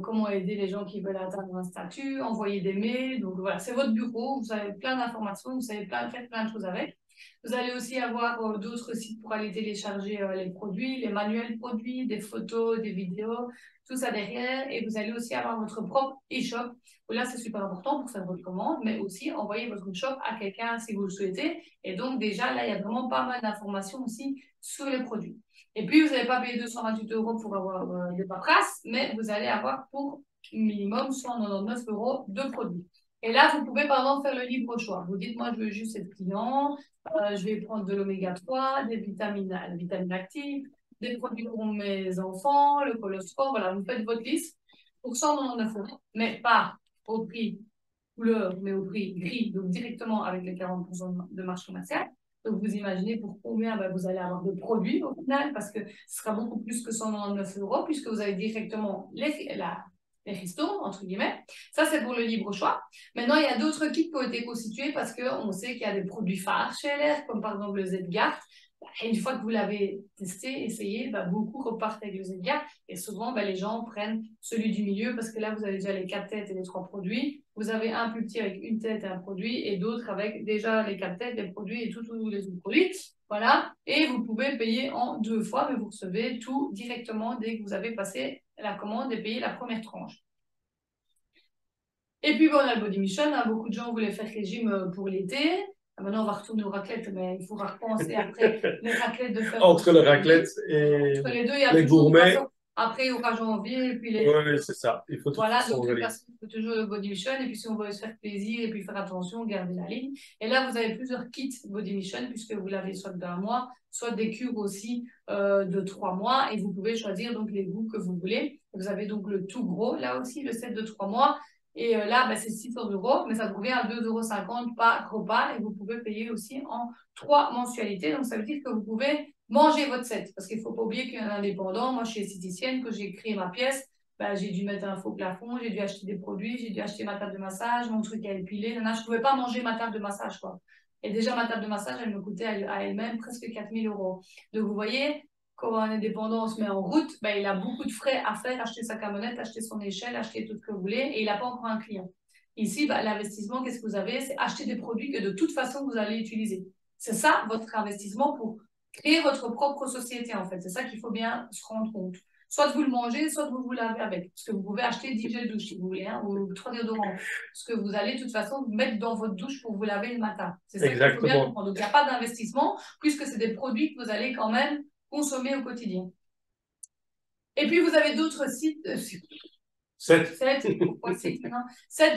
comment aider les gens qui veulent atteindre un statut, envoyer des mails. Donc, voilà, c'est votre bureau. Vous avez plein d'informations, vous savez faire plein de choses avec. Vous allez aussi avoir d'autres sites pour aller télécharger les produits, les manuels produits, des photos, des vidéos, tout ça derrière. Et vous allez aussi avoir votre propre e-shop. Là, c'est super important pour faire votre commande, mais aussi envoyer votre shop à quelqu'un si vous le souhaitez. Et donc, déjà, là, il y a vraiment pas mal d'informations aussi sur les produits. Et puis, vous n'allez pas payer 228 € pour avoir des paperasses, mais vous allez avoir pour minimum 199 € de produits. Et là, vous pouvez, par exemple, faire le libre choix. Vous dites, moi, je veux juste être client, je vais prendre de l'oméga 3, des vitamines actives, des produits pour mes enfants, le colostrum, voilà, vous faites votre liste pour 199 €, mais pas au prix couleur, mais au prix gris, donc directement avec les 40% de marge commerciale. Donc, vous imaginez pour combien vous allez avoir de produits au final, parce que ce sera beaucoup plus que 199 €, puisque vous avez directement les restos, entre guillemets. Ça, c'est pour le libre choix. Maintenant, il y a d'autres kits qui ont été constitués parce qu'on sait qu'il y a des produits phares chez LR, comme par exemple le Z-Gard. Et une fois que vous l'avez testé, essayé, beaucoup repartent avec le Z-Gard. Et souvent, les gens prennent celui du milieu parce que là, vous avez déjà les 4 têtes et les 3 produits. Vous avez un plus petit avec une tête et un produit et d'autres avec déjà les 4 têtes, les produits et tous les autres produits. Voilà. Et vous pouvez payer en 2 fois, mais vous recevez tout directement dès que vous avez passé la commande et payé la première tranche. Et puis, on a le Body Mission. Beaucoup de gens voulaient faire régime pour l'été. Maintenant, on va retourner aux raclettes, mais il faudra repenser après les raclettes de faire. Entre le raclette et entre les deux, il y a les toujours gourmets. Après, il y aura janvier, et puis les. Oui, c'est ça. Il faut tout Voilà, donc s'envoler. il faut toujours le Body Mission. Et puis, si on veut se faire plaisir et puis faire attention, garder la ligne. Et là, vous avez plusieurs kits Body Mission, puisque vous l'avez soit d'un mois, soit des cures aussi de 3 mois. Et vous pouvez choisir donc les goûts que vous voulez. Vous avez donc le tout gros, là aussi, le set de 3 mois. Et là, c'est 600 €, mais ça vous revient à 2,50 € par repas et vous pouvez payer aussi en 3 mensualités. Donc, ça veut dire que vous pouvez manger votre set. Parce qu'il ne faut pas oublier qu'un indépendant, moi, je suis esthéticienne, que j'ai créé ma pièce, j'ai dû mettre un faux plafond, j'ai dû acheter des produits, j'ai dû acheter ma table de massage, mon truc à épiler. Je ne pouvais pas manger ma table de massage, quoi. Et déjà, ma table de massage, elle me coûtait à elle-même presque 4 000 €. Donc, vous voyez, quand un indépendant se met en route, il a beaucoup de frais à faire, acheter sa camionnette, acheter son échelle, acheter tout ce que vous voulez, et il n'a pas encore un client. Ici, l'investissement, qu'est-ce que vous avez? C'est acheter des produits que de toute façon, vous allez utiliser. C'est ça, votre investissement pour créer votre propre société, en fait. C'est ça qu'il faut bien se rendre compte. Soit vous le mangez, soit vous lavez avec. Parce que vous pouvez acheter 10 gels douche, si vous voulez, ou 3 déodorants. Parce que vous allez, de toute façon, vous mettre dans votre douche pour vous laver le matin. C'est ça qu'il faut bien comprendre. Donc, il n'y a pas d'investissement, puisque c'est des produits que vous allez quand même consommer au quotidien. Et puis, vous avez d'autres sites. 7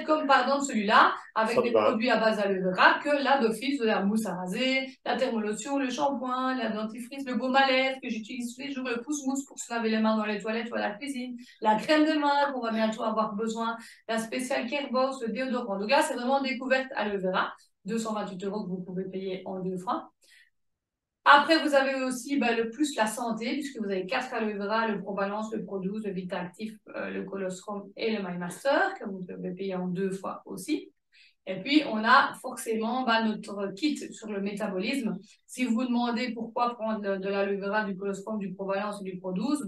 comme celui-là, avec des produits à base d'aloe vera, que là, d'office, vous avez la mousse à raser, la thermolotion, le shampoing, la dentifrice, le baume à lèvres que j'utilise tous les jours, le pouce-mousse pour se laver les mains dans les toilettes ou à la cuisine, la crème de main qu'on va bientôt avoir besoin, la spéciale Care Box, le déodorant. Donc là, c'est vraiment découverte aloe vera, 228 € que vous pouvez payer en 2 fois. Après, vous avez aussi le plus la santé, puisque vous avez 4 aloe vera, le ProBalance, le Pro12, le Vita-Actif, le Colostrum et le MyMaster, que vous devez payer en 2 fois aussi. Et puis, on a forcément notre kit sur le métabolisme. Si vous vous demandez pourquoi prendre de l'aloe vera, du Colostrum, du ProBalance et du Pro12,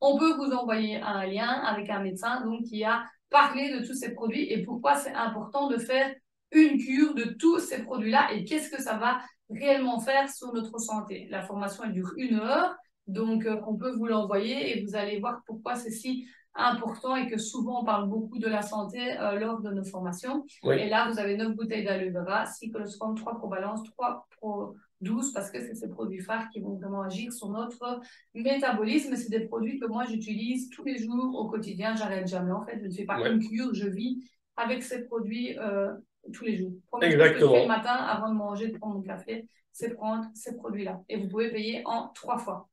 on peut vous envoyer un lien avec un médecin qui a parlé de tous ces produits et pourquoi c'est important de faire une cure de tous ces produits-là et qu'est-ce que ça va réellement faire sur notre santé. La formation, elle dure 1 heure, donc on peut vous l'envoyer et vous allez voir pourquoi c'est si important et que souvent on parle beaucoup de la santé lors de nos formations. Oui. Et là, vous avez 9 bouteilles d'aloe vera, 6 colostrum, 3 ProBalance, 3 Pro12 parce que c'est ces produits phares qui vont vraiment agir sur notre métabolisme. C'est des produits que moi j'utilise tous les jours au quotidien, j'arrête jamais. En fait, je ne fais pas une cure, je vis avec ces produits tous les jours. Première chose que je fais le matin avant de manger, de prendre mon café, c'est prendre ces produits-là. Et vous pouvez payer en 3 fois.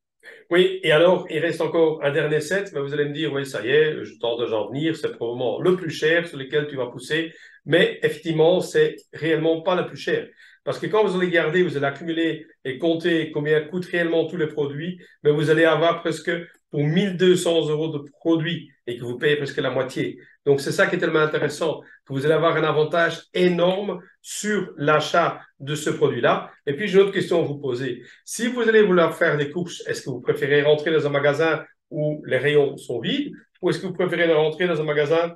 Oui, et alors, il reste encore un dernier set, mais vous allez me dire, oui, ça y est, je tente déjà en venir, c'est probablement le plus cher sur lequel tu vas pousser, mais effectivement, c'est réellement pas le plus cher. Parce que quand vous allez garder, vous allez accumuler et compter combien coûtent réellement tous les produits, mais vous allez avoir presque pour 1 200 € de produits et que vous payez presque la moitié. Donc, c'est ça qui est tellement intéressant, que vous allez avoir un avantage énorme sur l'achat de ce produit-là. Et puis, j'ai une autre question à vous poser. Si vous allez vouloir faire des courses, est-ce que vous préférez rentrer dans un magasin où les rayons sont vides ou est-ce que vous préférez rentrer dans un magasin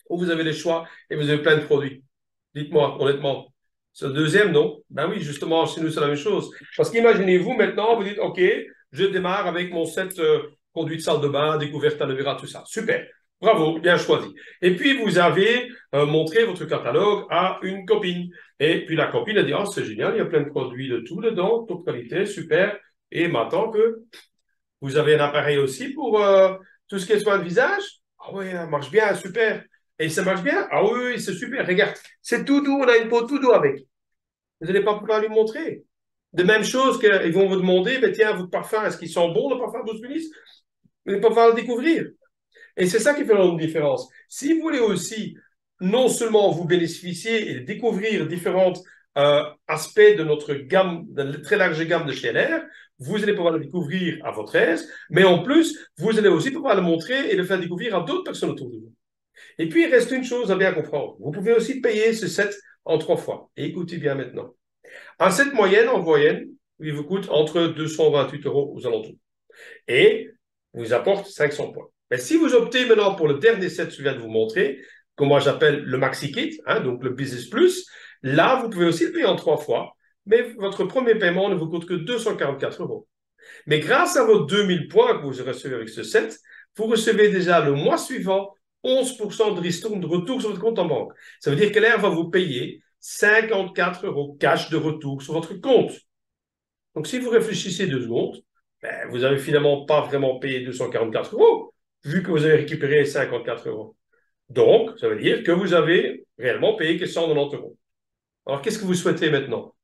où vous avez les choix et vous avez plein de produits? Dites-moi, honnêtement. C'est le deuxième, non? Ben oui, justement, chez nous, c'est la même chose. Parce qu'imaginez-vous maintenant, vous dites, OK, je démarre avec mon set produits de salle de bain, découverte aloe vera, tout ça. Super. Bravo, bien choisi. Et puis, vous avez montré votre catalogue à une copine. Et puis, la copine a dit, oh, c'est génial, il y a plein de produits de tout dedans, toute qualité, super. Et maintenant que vous avez un appareil aussi pour tout ce qui est soin de visage, ah oui, ça marche bien, super. Et ça marche bien? Ah oui, c'est super. Regarde, c'est tout doux, on a une peau tout doux avec. Vous n'allez pas pouvoir lui montrer. De même chose qu'ils vont vous demander, mais tiens, votre parfum, est-ce qu'il sent bon, le parfum Bruce Willis? Vous n'allez pas pouvoir le découvrir. Et c'est ça qui fait la différence. Si vous voulez aussi non seulement vous bénéficiez et découvrir différents aspects de notre gamme, de très large gamme de chez LR, vous allez pouvoir le découvrir à votre aise, mais en plus, vous allez aussi pouvoir le montrer et le faire découvrir à d'autres personnes autour de vous. Et puis, il reste une chose à bien comprendre. Vous pouvez aussi payer ce set en 3 fois. Et écoutez bien maintenant. Un set moyenne, en moyenne, il vous coûte entre 228 euros aux alentours. Et vous apporte 500 points. Mais si vous optez maintenant pour le dernier set que je viens de vous montrer, que moi j'appelle le Maxi Kit, donc le Business Plus, là, vous pouvez aussi le payer en 3 fois, mais votre premier paiement ne vous coûte que 244 euros. Mais grâce à vos 2000 points que vous recevez avec ce set, vous recevez déjà le mois suivant 11% de retour sur votre compte en banque. Ça veut dire que l'air va vous payer 54 euros cash de retour sur votre compte. Donc, si vous réfléchissez 2 secondes, vous n'avez finalement pas vraiment payé 244 euros, vu que vous avez récupéré 54 euros. Donc, ça veut dire que vous avez réellement payé que 190 euros. Alors, qu'est-ce que vous souhaitez maintenant?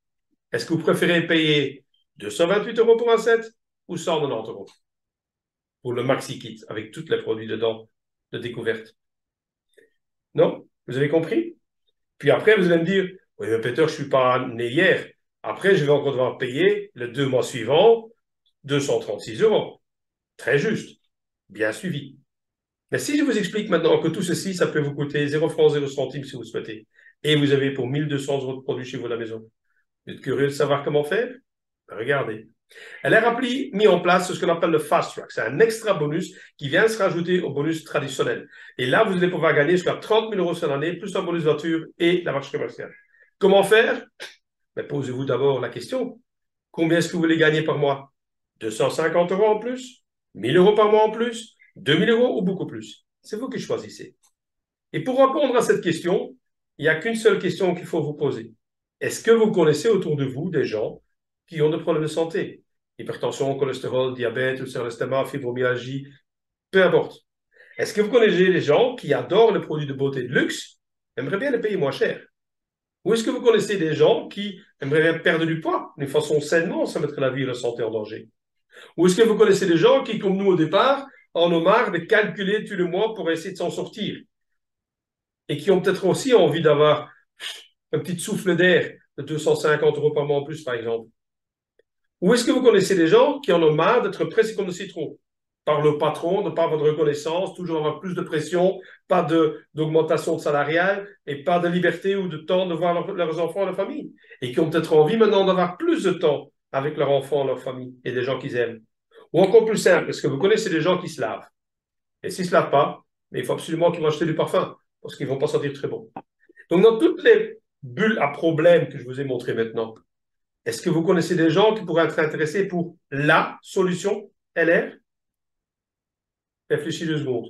Est-ce que vous préférez payer 228 euros pour un set ou 190 euros pour le Maxi Kit avec tous les produits dedans de découverte? Non? Vous avez compris? Puis après, vous allez me dire, oui, mais Peter, je ne suis pas né hier. Après, je vais encore devoir payer le 2 mois suivants 236 euros. Très juste. Bien suivi. Mais si je vous explique maintenant que tout ceci, ça peut vous coûter 0 francs 0 centimes si vous souhaitez, et vous avez pour 1200 euros de produits chez vous à la maison, vous êtes curieux de savoir comment faire? Regardez. Elle a mis en place ce qu'on appelle le Fast Track. C'est un extra bonus qui vient se rajouter au bonus traditionnel. Et là, vous allez pouvoir gagner jusqu'à 30 000 euros sur l'année, plus un bonus voiture et la marche commerciale. Comment faire? Posez-vous d'abord la question. Combien est-ce que vous voulez gagner par mois? 250 euros en plus? 1000 euros par mois en plus? 2000 euros ou beaucoup plus? C'est vous qui choisissez. Et pour répondre à cette question, il n'y a qu'une seule question qu'il faut vous poser. Est-ce que vous connaissez autour de vous des gens qui ont des problèmes de santé? Hypertension, cholestérol, diabète, ulcère de l'estomac, fibromyalgie, peu importe. Est-ce que vous connaissez des gens qui adorent les produits de beauté de luxe, aimeraient bien les payer moins cher? Ou est-ce que vous connaissez des gens qui aimeraient bien perdre du poids d'une façon sainement sans mettre la vie et la santé en danger? Ou est-ce que vous connaissez des gens qui, comme nous au départ, en ont marre de calculer tous les mois pour essayer de s'en sortir? Et qui ont peut-être aussi envie d'avoir un petit souffle d'air de 250 euros par mois en plus, par exemple? Ou est-ce que vous connaissez des gens qui en ont marre d'être pressés comme le citron par le patron, de par votre reconnaissance, toujours avoir plus de pression, pas d'augmentation salariale et pas de liberté ou de temps de voir leurs enfants et leur famille, et qui ont peut-être envie maintenant d'avoir plus de temps avec leurs enfants, leur famille et des gens qu'ils aiment? Ou encore plus simple, est-ce que vous connaissez des gens qui se lavent? Et s'ils ne se lavent pas, mais il faut absolument qu'ils vont acheter du parfum, parce qu'ils ne vont pas sentir très bon. Donc, dans toutes les bulles à problème que je vous ai montrées maintenant, est-ce que vous connaissez des gens qui pourraient être intéressés pour la solution LR? Réfléchissez 2 secondes.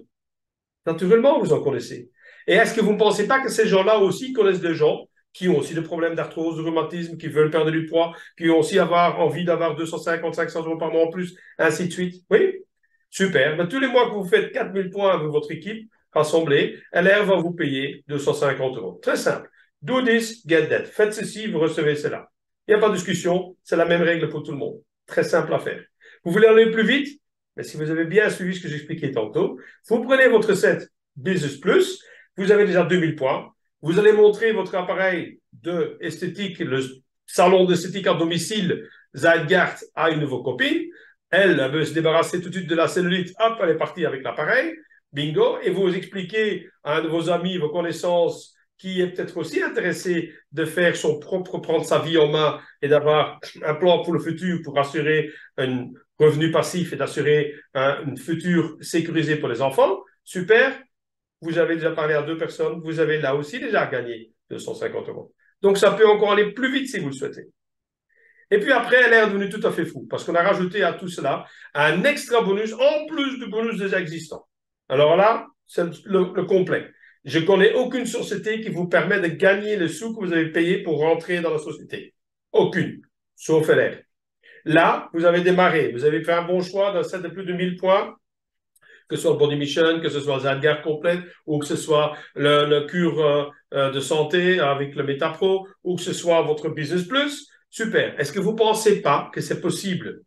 Naturellement, vous en connaissez. Et est-ce que vous ne pensez pas que ces gens-là aussi connaissent des gens qui ont aussi des problèmes d'arthrose, de rhumatisme, qui veulent perdre du poids, qui ont aussi envie d'avoir 250, 500 euros par mois en plus, ainsi de suite? Oui? Super. Mais tous les mois que vous faites 4000 points avec votre équipe rassemblée, LR va vous payer 250 euros. Très simple. Do this, get that. Faites ceci, vous recevez cela. Il n'y a pas de discussion, c'est la même règle pour tout le monde. Très simple à faire. Vous voulez aller plus vite? Mais si vous avez bien suivi ce que j'expliquais tantôt, vous prenez votre set Business Plus, vous avez déjà 2000 points, vous allez montrer votre appareil de esthétique, le salon d'esthétique à domicile Zeitgart à une de vos copines. Elle veut se débarrasser tout de suite de la cellulite, hop, elle est partie avec l'appareil, bingo, et vous expliquez à un de vos amis, vos connaissances, qui est peut-être aussi intéressé de faire prendre sa vie en main et d'avoir un plan pour le futur pour assurer un revenu passif et d'assurer un futur sécurisé pour les enfants. Super. Vous avez déjà parlé à 2 personnes. Vous avez là aussi déjà gagné 250 euros. Donc, ça peut encore aller plus vite si vous le souhaitez. Et puis après, elle est devenue tout à fait fou parce qu'on a rajouté à tout cela un extra bonus en plus du bonus déjà existant. Alors là, c'est le complet. Je ne connais aucune société qui vous permet de gagner le sous que vous avez payé pour rentrer dans la société. Aucune, sauf LR. Là, vous avez démarré, vous avez fait un bon choix d'un set de plus de 1000 points, que ce soit le Body Mission, que ce soit Zadgar complète, ou que ce soit le cure de santé avec le MetaPro, ou que ce soit votre Business Plus. Super. Est-ce que vous ne pensez pas que c'est possible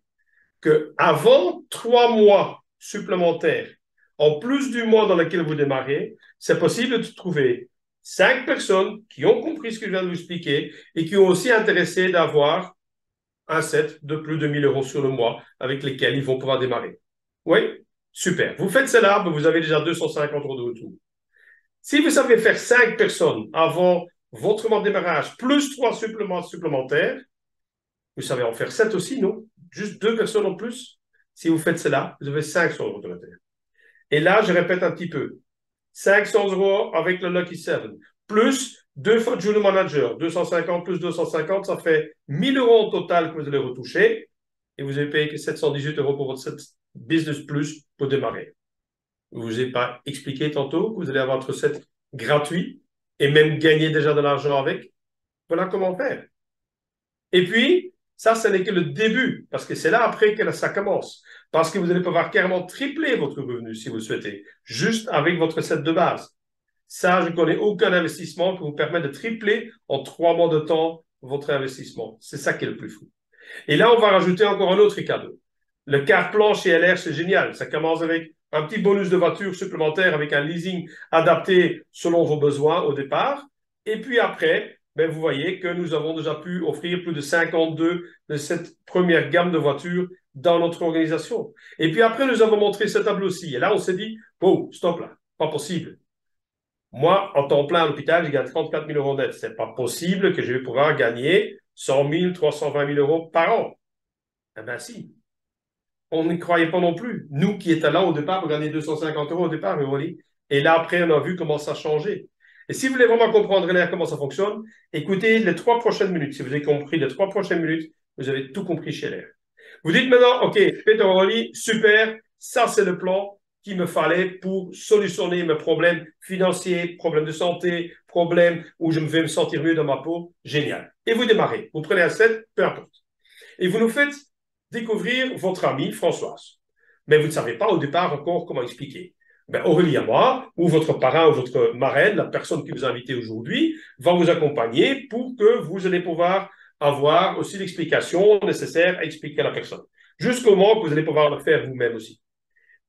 qu'avant 3 mois supplémentaires, en plus du mois dans lequel vous démarrez, c'est possible de trouver 5 personnes qui ont compris ce que je viens de vous expliquer et qui ont aussi intéressé d'avoir un set de plus de 1 000 € sur le mois avec lesquels ils vont pouvoir démarrer. Oui, super. Vous faites cela, vous avez déjà 250 € de retour. Si vous savez faire 5 personnes avant votre mois de démarrage, plus 3 supplémentaires, vous savez en faire 7 aussi, non? Juste 2 personnes en plus. Si vous faites cela, vous avez 500 € de retour. Et là, je répète un petit peu. 500 € avec le Lucky 7, plus 2 fois Junior Manager, 250 plus 250, ça fait 1 000 € en total que vous allez retoucher. Et vous avez payé que 718 € pour votre set Business Plus pour démarrer. Je ne vous ai pas expliqué tantôt que vous allez avoir votre set gratuit et même gagner déjà de l'argent avec. Voilà comment faire. Et puis, ça, ce n'est que le début, parce que c'est là après que ça commence. Parce que vous allez pouvoir carrément tripler votre revenu si vous le souhaitez, juste avec votre set de base. Ça, je ne connais aucun investissement qui vous permet de tripler en 3 mois de temps votre investissement. C'est ça qui est le plus fou. Et là, on va rajouter encore un autre cadeau. Le carte plan chez LR, c'est génial. Ça commence avec un petit bonus de voiture supplémentaire avec un leasing adapté selon vos besoins au départ. Et puis après, ben vous voyez que nous avons déjà pu offrir plus de 52 de cette première gamme de voitures dans notre organisation. Et puis après, nous avons montré ce tableau-ci. Et là, on s'est dit, oh, stop là, pas possible. Moi, en temps plein à l'hôpital, je gagne 34 000 € net. Ce n'est pas possible que je vais pouvoir gagner 100 000, 320 000 € par an. Eh bien, si. On n'y croyait pas non plus. Nous qui étions là au départ pour gagner 250 € au départ, mais voyez. Et là, après, on a vu comment ça a changé. Et si vous voulez vraiment comprendre comment ça fonctionne, écoutez les 3 prochaines minutes. Si vous avez compris les 3 prochaines minutes, vous avez tout compris chez l'air. Vous dites maintenant, OK, Peter O'Reilly, super, ça c'est le plan qu'il me fallait pour solutionner mes problèmes financiers, problèmes de santé, problèmes où je vais me sentir mieux dans ma peau. Génial. Et vous démarrez. Vous prenez un set, peu importe. Et vous nous faites découvrir votre amie Françoise. Mais vous ne savez pas au départ encore comment expliquer. Ben, Aurélie et moi, ou votre parrain ou votre marraine, la personne qui vous a invité aujourd'hui, va vous accompagner pour que vous allez pouvoir avoir aussi l'explication nécessaire à expliquer à la personne. Jusqu'au moment que vous allez pouvoir le faire vous-même aussi.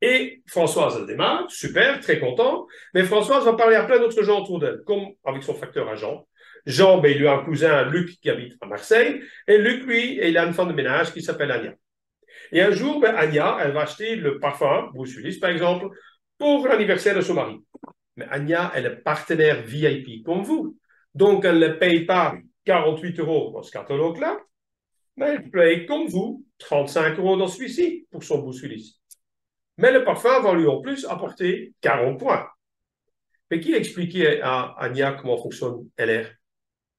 Et Françoise, elle démarre, super, très content, mais Françoise va parler à plein d'autres gens autour d'elle, comme avec son facteur à Jean. Jean, ben, il a un cousin, Luc, qui habite à Marseille, et Luc, lui, il a une femme de ménage qui s'appelle Anya. Et un jour, ben, Anya, elle va acheter le parfum, Bruce Willis par exemple, pour l'anniversaire de son mari. Mais Anya, elle est partenaire VIP comme vous. Donc, elle ne paye pas 48 € dans ce catalogue-là, mais elle paye comme vous 35 € dans celui-ci pour son Bruce Willis. Mais le parfum va lui en plus apporter 40 points. Mais qui a expliqué à Anya comment fonctionne LR?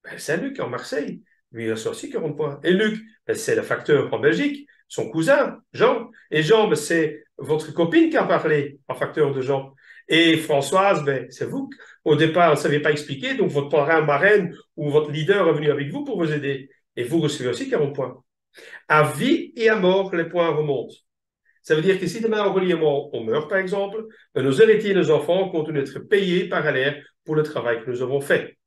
Ben, c'est Luc en Marseille. Lui, il a aussi 40 points. Et Luc, ben, c'est le facteur en Belgique, son cousin, Jean. Et Jean, ben, c'est votre copine qui a parlé en facteur de Jean. Et Françoise, ben, c'est vous. Au départ, vous ne savez pas expliquer, donc votre parrain, marraine ou votre leader est venu avec vous pour vous aider. Et vous recevez aussi 40 points. À vie et à mort, les points remontent. Ça veut dire que si demain, Aurélie et moi, on meurt, par exemple, ben, nos héritiers et nos enfants continuent d'être payés par LR pour le travail que nous avons fait.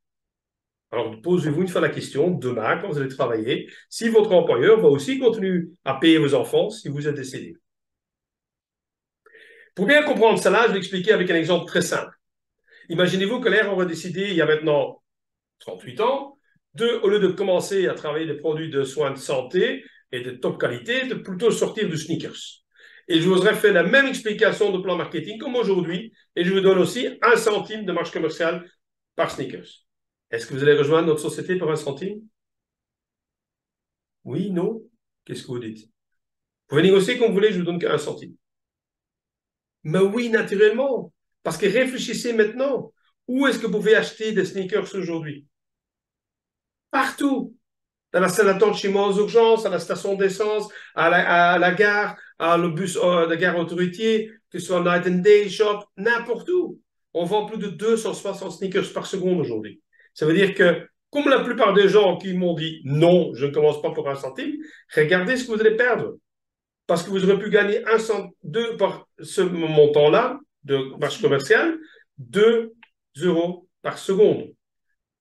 Alors, posez-vous une fois la question, demain, quand vous allez travailler, si votre employeur va aussi continuer à payer vos enfants si vous êtes décédé. Pour bien comprendre cela, je vais expliquer avec un exemple très simple. Imaginez-vous que l'air aurait décidé, il y a maintenant 38 ans, au lieu de commencer à travailler des produits de soins de santé et de top qualité, de plutôt sortir du sneakers. Et je vous aurais fait la même explication de plan marketing comme aujourd'hui, et je vous donne aussi 1 centime de marge commerciale par sneakers. Est-ce que vous allez rejoindre notre société pour 1 centime? Oui, non? Qu'est-ce que vous dites? Vous pouvez négocier comme vous voulez, je vous donne qu'1 centime. Mais oui, naturellement. Parce que réfléchissez maintenant. Où est-ce que vous pouvez acheter des sneakers aujourd'hui? Partout. Dans la salle d'attente chez moi aux urgences, à la station d'essence, à la gare, à le bus de gare autoroutier, que ce soit Night and Day Shop, n'importe où. On vend plus de 260 sneakers par seconde aujourd'hui. Ça veut dire que, comme la plupart des gens qui m'ont dit non, je ne commence pas pour 1 centime, regardez ce que vous allez perdre. Parce que vous aurez pu gagner 1 centime par ce montant-là de marge commerciale, 2 € par seconde,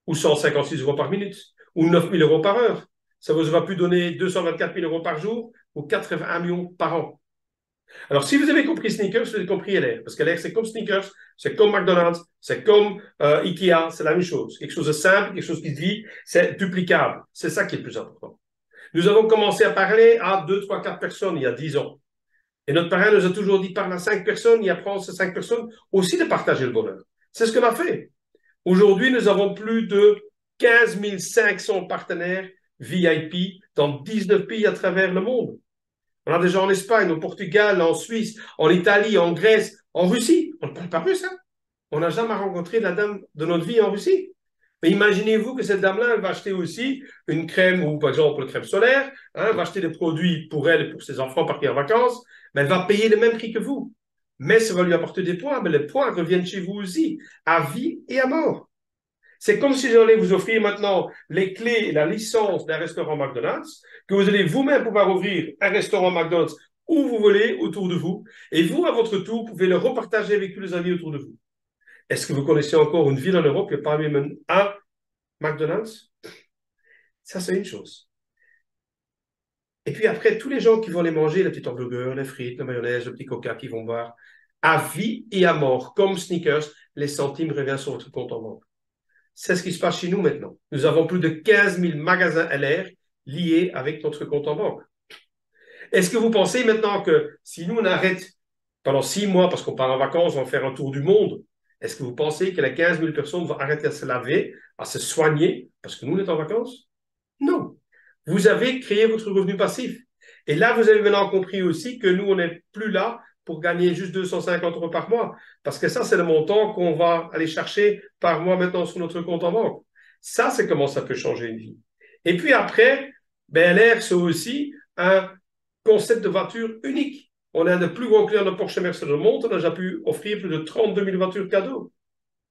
ou 156 € par minute, ou 9 000 € par heure. Ça vous aura pu donner 224 000 € par jour, ou 81 millions par an. Alors, si vous avez compris Sneakers, vous avez compris LR. Parce que LR, c'est comme Sneakers, c'est comme McDonald's, c'est comme Ikea, c'est la même chose. Quelque chose de simple, quelque chose qui se dit, c'est duplicable. C'est ça qui est le plus important. Nous avons commencé à parler à 2, 3, 4 personnes il y a 10 ans. Et notre parrain nous a toujours dit, parle à 5 personnes et apprend ces 5 personnes aussi de partager le bonheur. C'est ce qu'on a fait. Aujourd'hui, nous avons plus de 15 500 partenaires VIP dans 19 pays à travers le monde. On a des gens en Espagne, au Portugal, en Suisse, en Italie, en Grèce, en Russie. On ne parle pas russe, hein? On n'a jamais rencontré la dame de notre vie en Russie. Mais imaginez-vous que cette dame-là, elle va acheter aussi une crème, ou par exemple une crème solaire, hein, elle va acheter des produits pour elle et pour ses enfants partir en vacances, mais elle va payer le même prix que vous. Mais ça va lui apporter des points, mais les points reviennent chez vous aussi, à vie et à mort. C'est comme si j'allais vous offrir maintenant les clés et la licence d'un restaurant McDonald's, que vous allez vous-même pouvoir ouvrir un restaurant McDonald's où vous voulez autour de vous, et vous, à votre tour, pouvez le repartager avec tous les amis autour de vous. Est-ce que vous connaissez encore une ville en Europe qui n'a pas même un McDonald's? Ça, c'est une chose. Et puis après, tous les gens qui vont les manger, les petits hamburgers, les frites, la mayonnaise, le petit coca qui vont boire, à vie et à mort, comme Snickers, les centimes reviennent sur votre compte en banque. C'est ce qui se passe chez nous maintenant. Nous avons plus de 15 000 magasins LR liés avec notre compte en banque. Est-ce que vous pensez maintenant que si nous on arrête pendant 6 mois parce qu'on part en vacances, on va faire un tour du monde, est-ce que vous pensez que les 15 000 personnes vont arrêter à se laver, à se soigner parce que nous on est en vacances? Non. Vous avez créé votre revenu passif. Et là, vous avez maintenant compris aussi que nous, on n'est plus là pour gagner juste 250 euros par mois. Parce que ça, c'est le montant qu'on va aller chercher par mois maintenant sur notre compte en banque. Ça, c'est comment ça peut changer une vie. Et puis après, BLR, c'est aussi un concept de voiture unique. On est un des plus gros clients de Porsche Mercedes au monde. On a déjà pu offrir plus de 32 000 voitures cadeaux.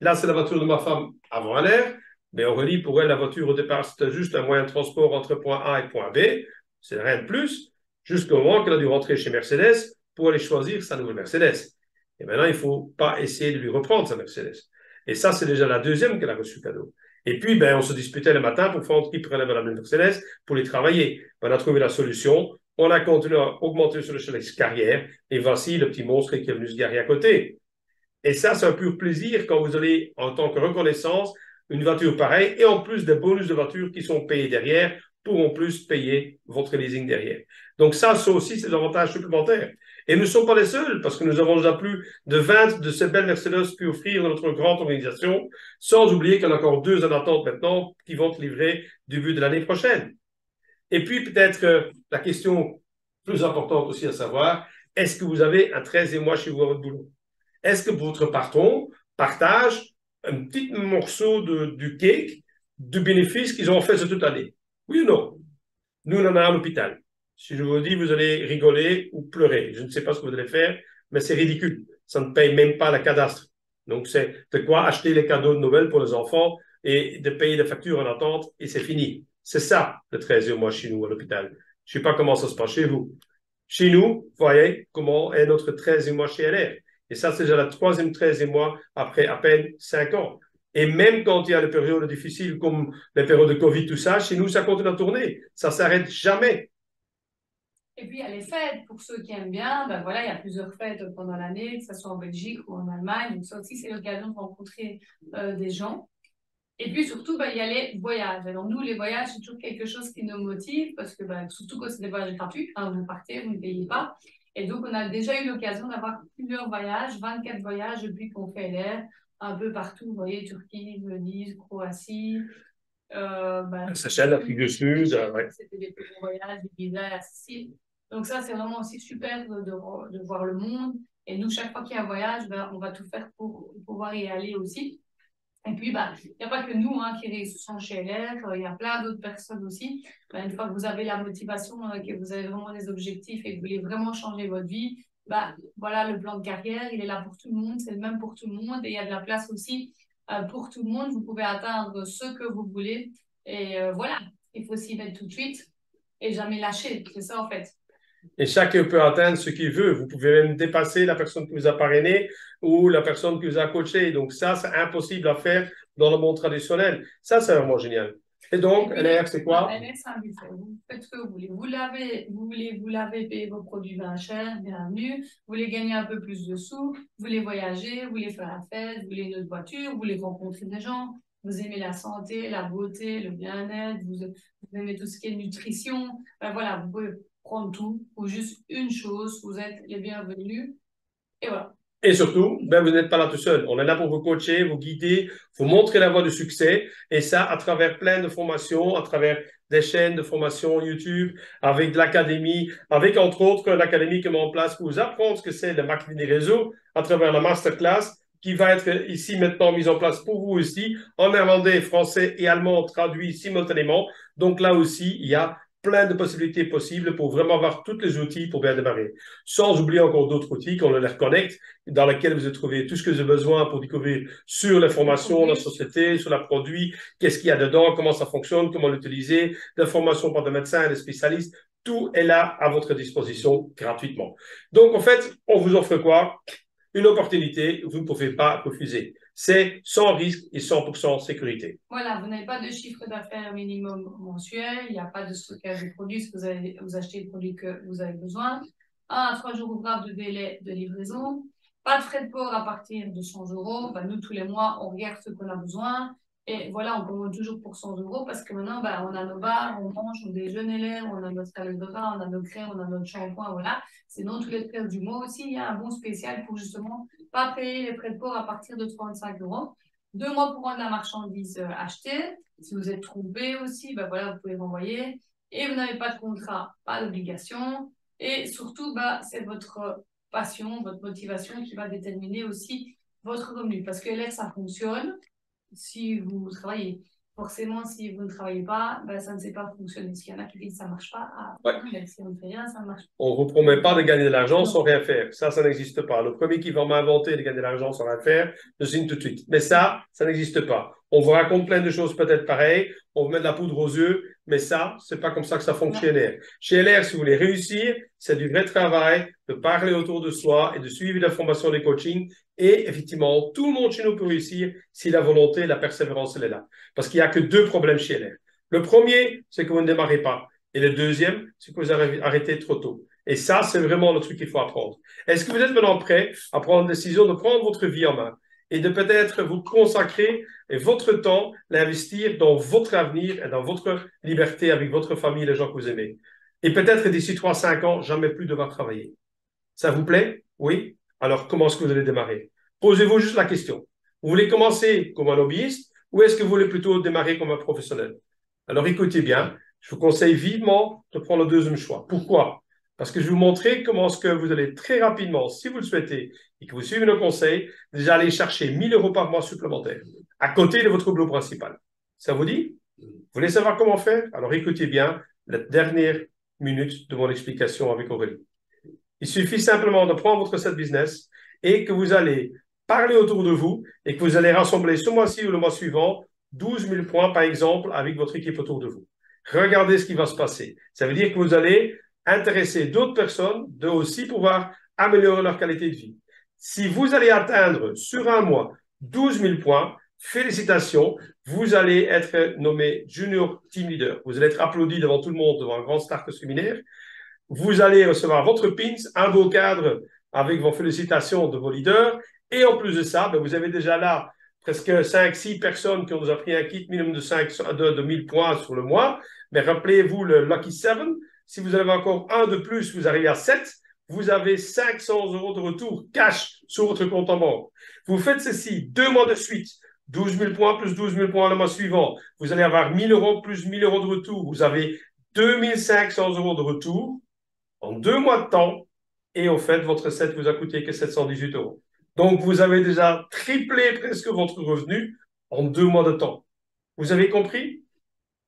Là, c'est la voiture de ma femme avant LR. Mais Aurélie, pour elle, la voiture au départ, c'était juste un moyen de transport entre point A et point B. C'est rien de plus. Jusqu'au moment qu'elle a dû rentrer chez Mercedes pour aller choisir sa nouvelle Mercedes. Et maintenant, il ne faut pas essayer de lui reprendre sa Mercedes. Et ça, c'est déjà la deuxième qu'elle a reçue cadeau. Et puis, ben, on se disputait le matin pour voir qui prélève la Mercedes pour les travailler. On a trouvé la solution. On a continué à augmenter sur l'échelle carrière. Et voici le petit monstre qui est venu se garer à côté. Et ça, c'est un pur plaisir quand vous allez, en tant que reconnaissance, une voiture pareille et en plus des bonus de voiture qui sont payés derrière pour en plus payer votre leasing derrière. Donc ça aussi, c'est l'avantage supplémentaire. Et nous ne sommes pas les seuls parce que nous avons déjà plus de 20 de ces belles Mercedes pu offrir dans notre grande organisation, sans oublier qu'il y en a encore 2 en attente maintenant qui vont être livrés début de l'année prochaine. Et puis peut-être la question plus importante aussi à savoir, est-ce que vous avez un 13e mois chez vous à votre boulot? Est-ce que votre patron partage un petit morceau du cake, du bénéfice qu'ils ont fait cette année? Oui ou non? Nous, on en a à l'hôpital. Si je vous dis, vous allez rigoler ou pleurer. Je ne sais pas ce que vous allez faire, mais c'est ridicule. Ça ne paye même pas la cadastre. Donc, c'est de quoi acheter les cadeaux de Noël pour les enfants et de payer les factures en attente et c'est fini. C'est ça, le 13e mois chez nous à l'hôpital. Je ne sais pas comment ça se passe chez vous. Chez nous, vous voyez comment est notre 13e mois chez LR. Et ça, c'est déjà la 3e, 13e mois après à peine 5 ans. Et même quand il y a des périodes difficiles comme les périodes de Covid, tout ça, chez nous, ça continue à tourner. Ça ne s'arrête jamais. Et puis, il y a les fêtes. Pour ceux qui aiment bien, ben voilà, il y a plusieurs fêtes pendant l'année, que ce soit en Belgique ou en Allemagne. Donc, ça aussi, c'est l'occasion de rencontrer des gens. Et puis, surtout, ben, il y a les voyages. Alors, nous, les voyages, c'est toujours quelque chose qui nous motive parce que, ben, surtout quand c'est des voyages gratuits, hein, vous partez, vous ne payez pas. Et donc, on a déjà eu l'occasion d'avoir plusieurs voyages, 24 voyages depuis qu'on fait l'air, un peu partout. Vous voyez, Turquie, Venise, Croatie. Seychelles, l'Afrique du Sud. Ouais. C'était des plus gros voyages, des visas à Sicile. Donc, ça, c'est vraiment aussi super de voir le monde. Et nous, chaque fois qu'il y a un voyage, ben, on va tout faire pour pouvoir y aller aussi. Et puis, bah, il n'y a pas que nous hein, qui réussissons chez LR, il y a plein d'autres personnes aussi. Bah, une fois que vous avez la motivation, que vous avez vraiment des objectifs et que vous voulez vraiment changer votre vie, bah, voilà, le plan de carrière, il est là pour tout le monde, c'est le même pour tout le monde et il y a de la place aussi pour tout le monde. Vous pouvez atteindre ce que vous voulez. Et voilà, il faut s'y mettre tout de suite et jamais lâcher. C'est ça, en fait. Et chacun peut atteindre ce qu'il veut. Vous pouvez même dépasser la personne qui vous a parrainé ou la personne qui vous a coaché. Donc ça, c'est impossible à faire dans le monde traditionnel. Ça, c'est vraiment génial. Et donc, Et puis, LR, c'est quoi? LR, c'est un buffet. Vous faites ce que vous voulez. Vous l'avez payé vos produits bien chers, bienvenue. Vous voulez gagner un peu plus de sous. Vous voulez voyager, vous voulez faire la fête, vous voulez une autre voiture, vous voulez rencontrer des gens. Vous aimez la santé, la beauté, le bien-être, vous aimez tout ce qui est nutrition. Ben voilà, vous pouvez prendre tout ou juste une chose. Vous êtes les bienvenus. Et voilà. Et surtout, ben, vous n'êtes pas là tout seul. On est là pour vous coacher, vous guider, vous montrer la voie du succès. Et ça, à travers plein de formations, à travers des chaînes de formation YouTube, avec de l'académie, avec entre autres l'académie que met en place pour vous apprendre ce que c'est le marketing des réseaux, à travers la masterclass qui va être ici maintenant mise en place pour vous aussi, en néerlandais, français et allemand traduit simultanément. Donc là aussi, il y a plein de possibilités possibles pour vraiment avoir tous les outils pour bien démarrer. Sans oublier encore d'autres outils qu'on les reconnecte, dans lesquels vous avez trouvé tout ce que vous avez besoin pour découvrir sur l'information, la société, sur la produit, qu'est-ce qu'il y a dedans, comment ça fonctionne, comment l'utiliser, des formations par des médecins, des spécialistes. Tout est là à votre disposition gratuitement. Donc, en fait, on vous offre quoi? Une opportunité, vous ne pouvez pas refuser. C'est sans risque et 100% sécurité. Voilà, vous n'avez pas de chiffre d'affaires minimum mensuel, il n'y a pas de stockage de produits, si vous achetez les produits que vous avez besoin. 1 à 3 jours ouvrables de délai de livraison. Pas de frais de port à partir de 100 euros. Ben, nous, tous les mois, on regarde ce qu'on a besoin. Et voilà, on commande toujours pour 100 euros parce que maintenant, ben, on a nos bars, on mange, on déjeune l'air, on a notre salade de bain, on a nos crèmes, on a notre shampoing, voilà. Sinon, tous les 13 du mois aussi, il y a un bon spécial pour justement pas payer les frais de port à partir de 35 euros. 2 mois pour rendre la marchandise achetée. Si vous êtes trompé aussi, ben voilà, vous pouvez renvoyer. Et vous n'avez pas de contrat, pas d'obligation. Et surtout, bah, c'est votre passion, votre motivation qui va déterminer aussi votre revenu. Parce que là, ça fonctionne si vous travaillez. Forcément, si vous ne travaillez pas, ben, ça ne sait pas fonctionner. S'il y en a qui disent que ça ne marche pas, mais si on ne fait rien, ça ne marche pas. On ne vous promet pas de gagner de l'argent sans rien faire. Ça n'existe pas. Le premier qui va m'inventer de gagner de l'argent sans rien faire, je signe tout de suite. Mais ça n'existe pas. On vous raconte plein de choses peut-être pareilles. On vous met de la poudre aux yeux. Mais ça, c'est pas comme ça que ça fonctionne chez LR. Chez LR, si vous voulez réussir, c'est du vrai travail, de parler autour de soi et de suivre la formation des coachings. Et effectivement, tout le monde chez nous peut réussir si la volonté, la persévérance, elle est là. Parce qu'il n'y a que 2 problèmes chez LR. Le premier, c'est que vous ne démarrez pas. Et le deuxième, c'est que vous arrêtez trop tôt. Et ça, c'est vraiment le truc qu'il faut apprendre. Est-ce que vous êtes maintenant prêt à prendre la décision de prendre votre vie en main et de peut-être vous consacrer et votre temps, l'investir dans votre avenir et dans votre liberté avec votre famille, les gens que vous aimez. Et peut-être d'ici 3-5 ans, jamais plus devoir travailler. Ça vous plaît? Oui? Alors, comment est-ce que vous allez démarrer? Posez-vous juste la question. Vous voulez commencer comme un hobbyiste ou est-ce que vous voulez plutôt démarrer comme un professionnel? Alors, écoutez bien, je vous conseille vivement de prendre le deuxième choix. Pourquoi? Parce que je vais vous montrer comment est-ce que vous allez très rapidement, si vous le souhaitez, et que vous suivez nos conseils, déjà aller chercher 1 000 euros par mois supplémentaires à côté de votre boulot principal. Ça vous dit? Vous voulez savoir comment faire? Alors écoutez bien la dernière minute de mon explication avec Aurélie. Il suffit simplement de prendre votre set business et que vous allez parler autour de vous et que vous allez rassembler ce mois-ci ou le mois suivant 12 000 points, par exemple, avec votre équipe autour de vous. Regardez ce qui va se passer. Ça veut dire que vous allez intéresser d'autres personnes de aussi pouvoir améliorer leur qualité de vie. Si vous allez atteindre sur un mois 12 000 points, félicitations, vous allez être nommé Junior Team Leader. Vous allez être applaudi devant tout le monde, devant un grand start séminaire. Vous allez recevoir votre pins, un beau cadre avec vos félicitations de vos leaders. Et en plus de ça, vous avez déjà là presque 5-6 personnes qui ont déjà pris un kit minimum de 1000 points sur le mois. Mais rappelez-vous le Lucky 7. Si vous avez encore un de plus, vous arrivez à 7. Vous avez 500 euros de retour cash sur votre compte en banque. Vous faites ceci 2 mois de suite. 12 000 points plus 12 000 points le mois suivant. Vous allez avoir 1 000 euros plus 1 000 euros de retour. Vous avez 2 500 euros de retour en 2 mois de temps. Et au fait, votre set vous a coûté que 718 euros. Donc, vous avez déjà triplé presque votre revenu en 2 mois de temps. Vous avez compris?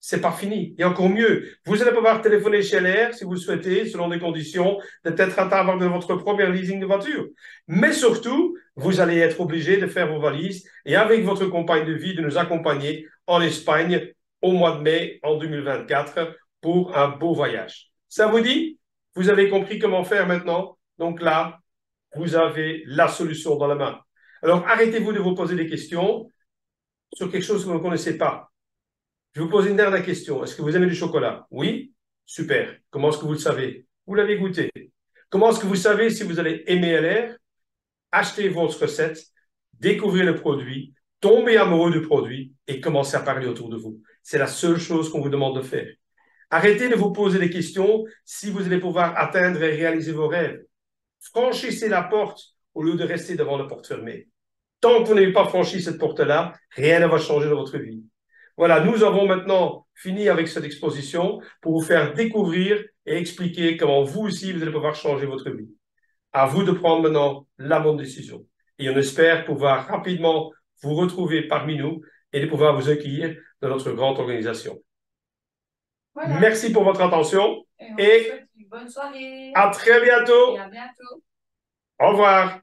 C'est pas fini. Et encore mieux, vous allez pouvoir téléphoner chez LR si vous le souhaitez, selon des conditions, peut-être attendre de votre première leasing de voiture. Mais surtout, vous allez être obligé de faire vos valises et avec votre compagne de vie de nous accompagner en Espagne au mois de mai en 2024 pour un beau voyage. Ça vous dit? Vous avez compris comment faire maintenant? Donc là, vous avez la solution dans la main. Alors, arrêtez-vous de vous poser des questions sur quelque chose que vous ne connaissez pas. Je vais vous poser une dernière question. Est-ce que vous aimez du chocolat? Oui? Super. Comment est-ce que vous le savez? Vous l'avez goûté. Comment est-ce que vous savez si vous allez aimer LR? Achetez votre recette, découvrez le produit, tombez amoureux du produit et commencez à parler autour de vous. C'est la seule chose qu'on vous demande de faire. Arrêtez de vous poser des questions si vous allez pouvoir atteindre et réaliser vos rêves. Franchissez la porte au lieu de rester devant la porte fermée. Tant que vous n'avez pas franchi cette porte-là, rien ne va changer dans votre vie. Voilà, nous avons maintenant fini avec cette exposition pour vous faire découvrir et expliquer comment vous aussi, vous allez pouvoir changer votre vie. À vous de prendre maintenant la bonne décision. Et on espère pouvoir rapidement vous retrouver parmi nous et de pouvoir vous accueillir dans notre grande organisation. Voilà. Merci pour votre attention Et on vous et souhaite une bonne soirée. à très bientôt. Et à bientôt. Au revoir.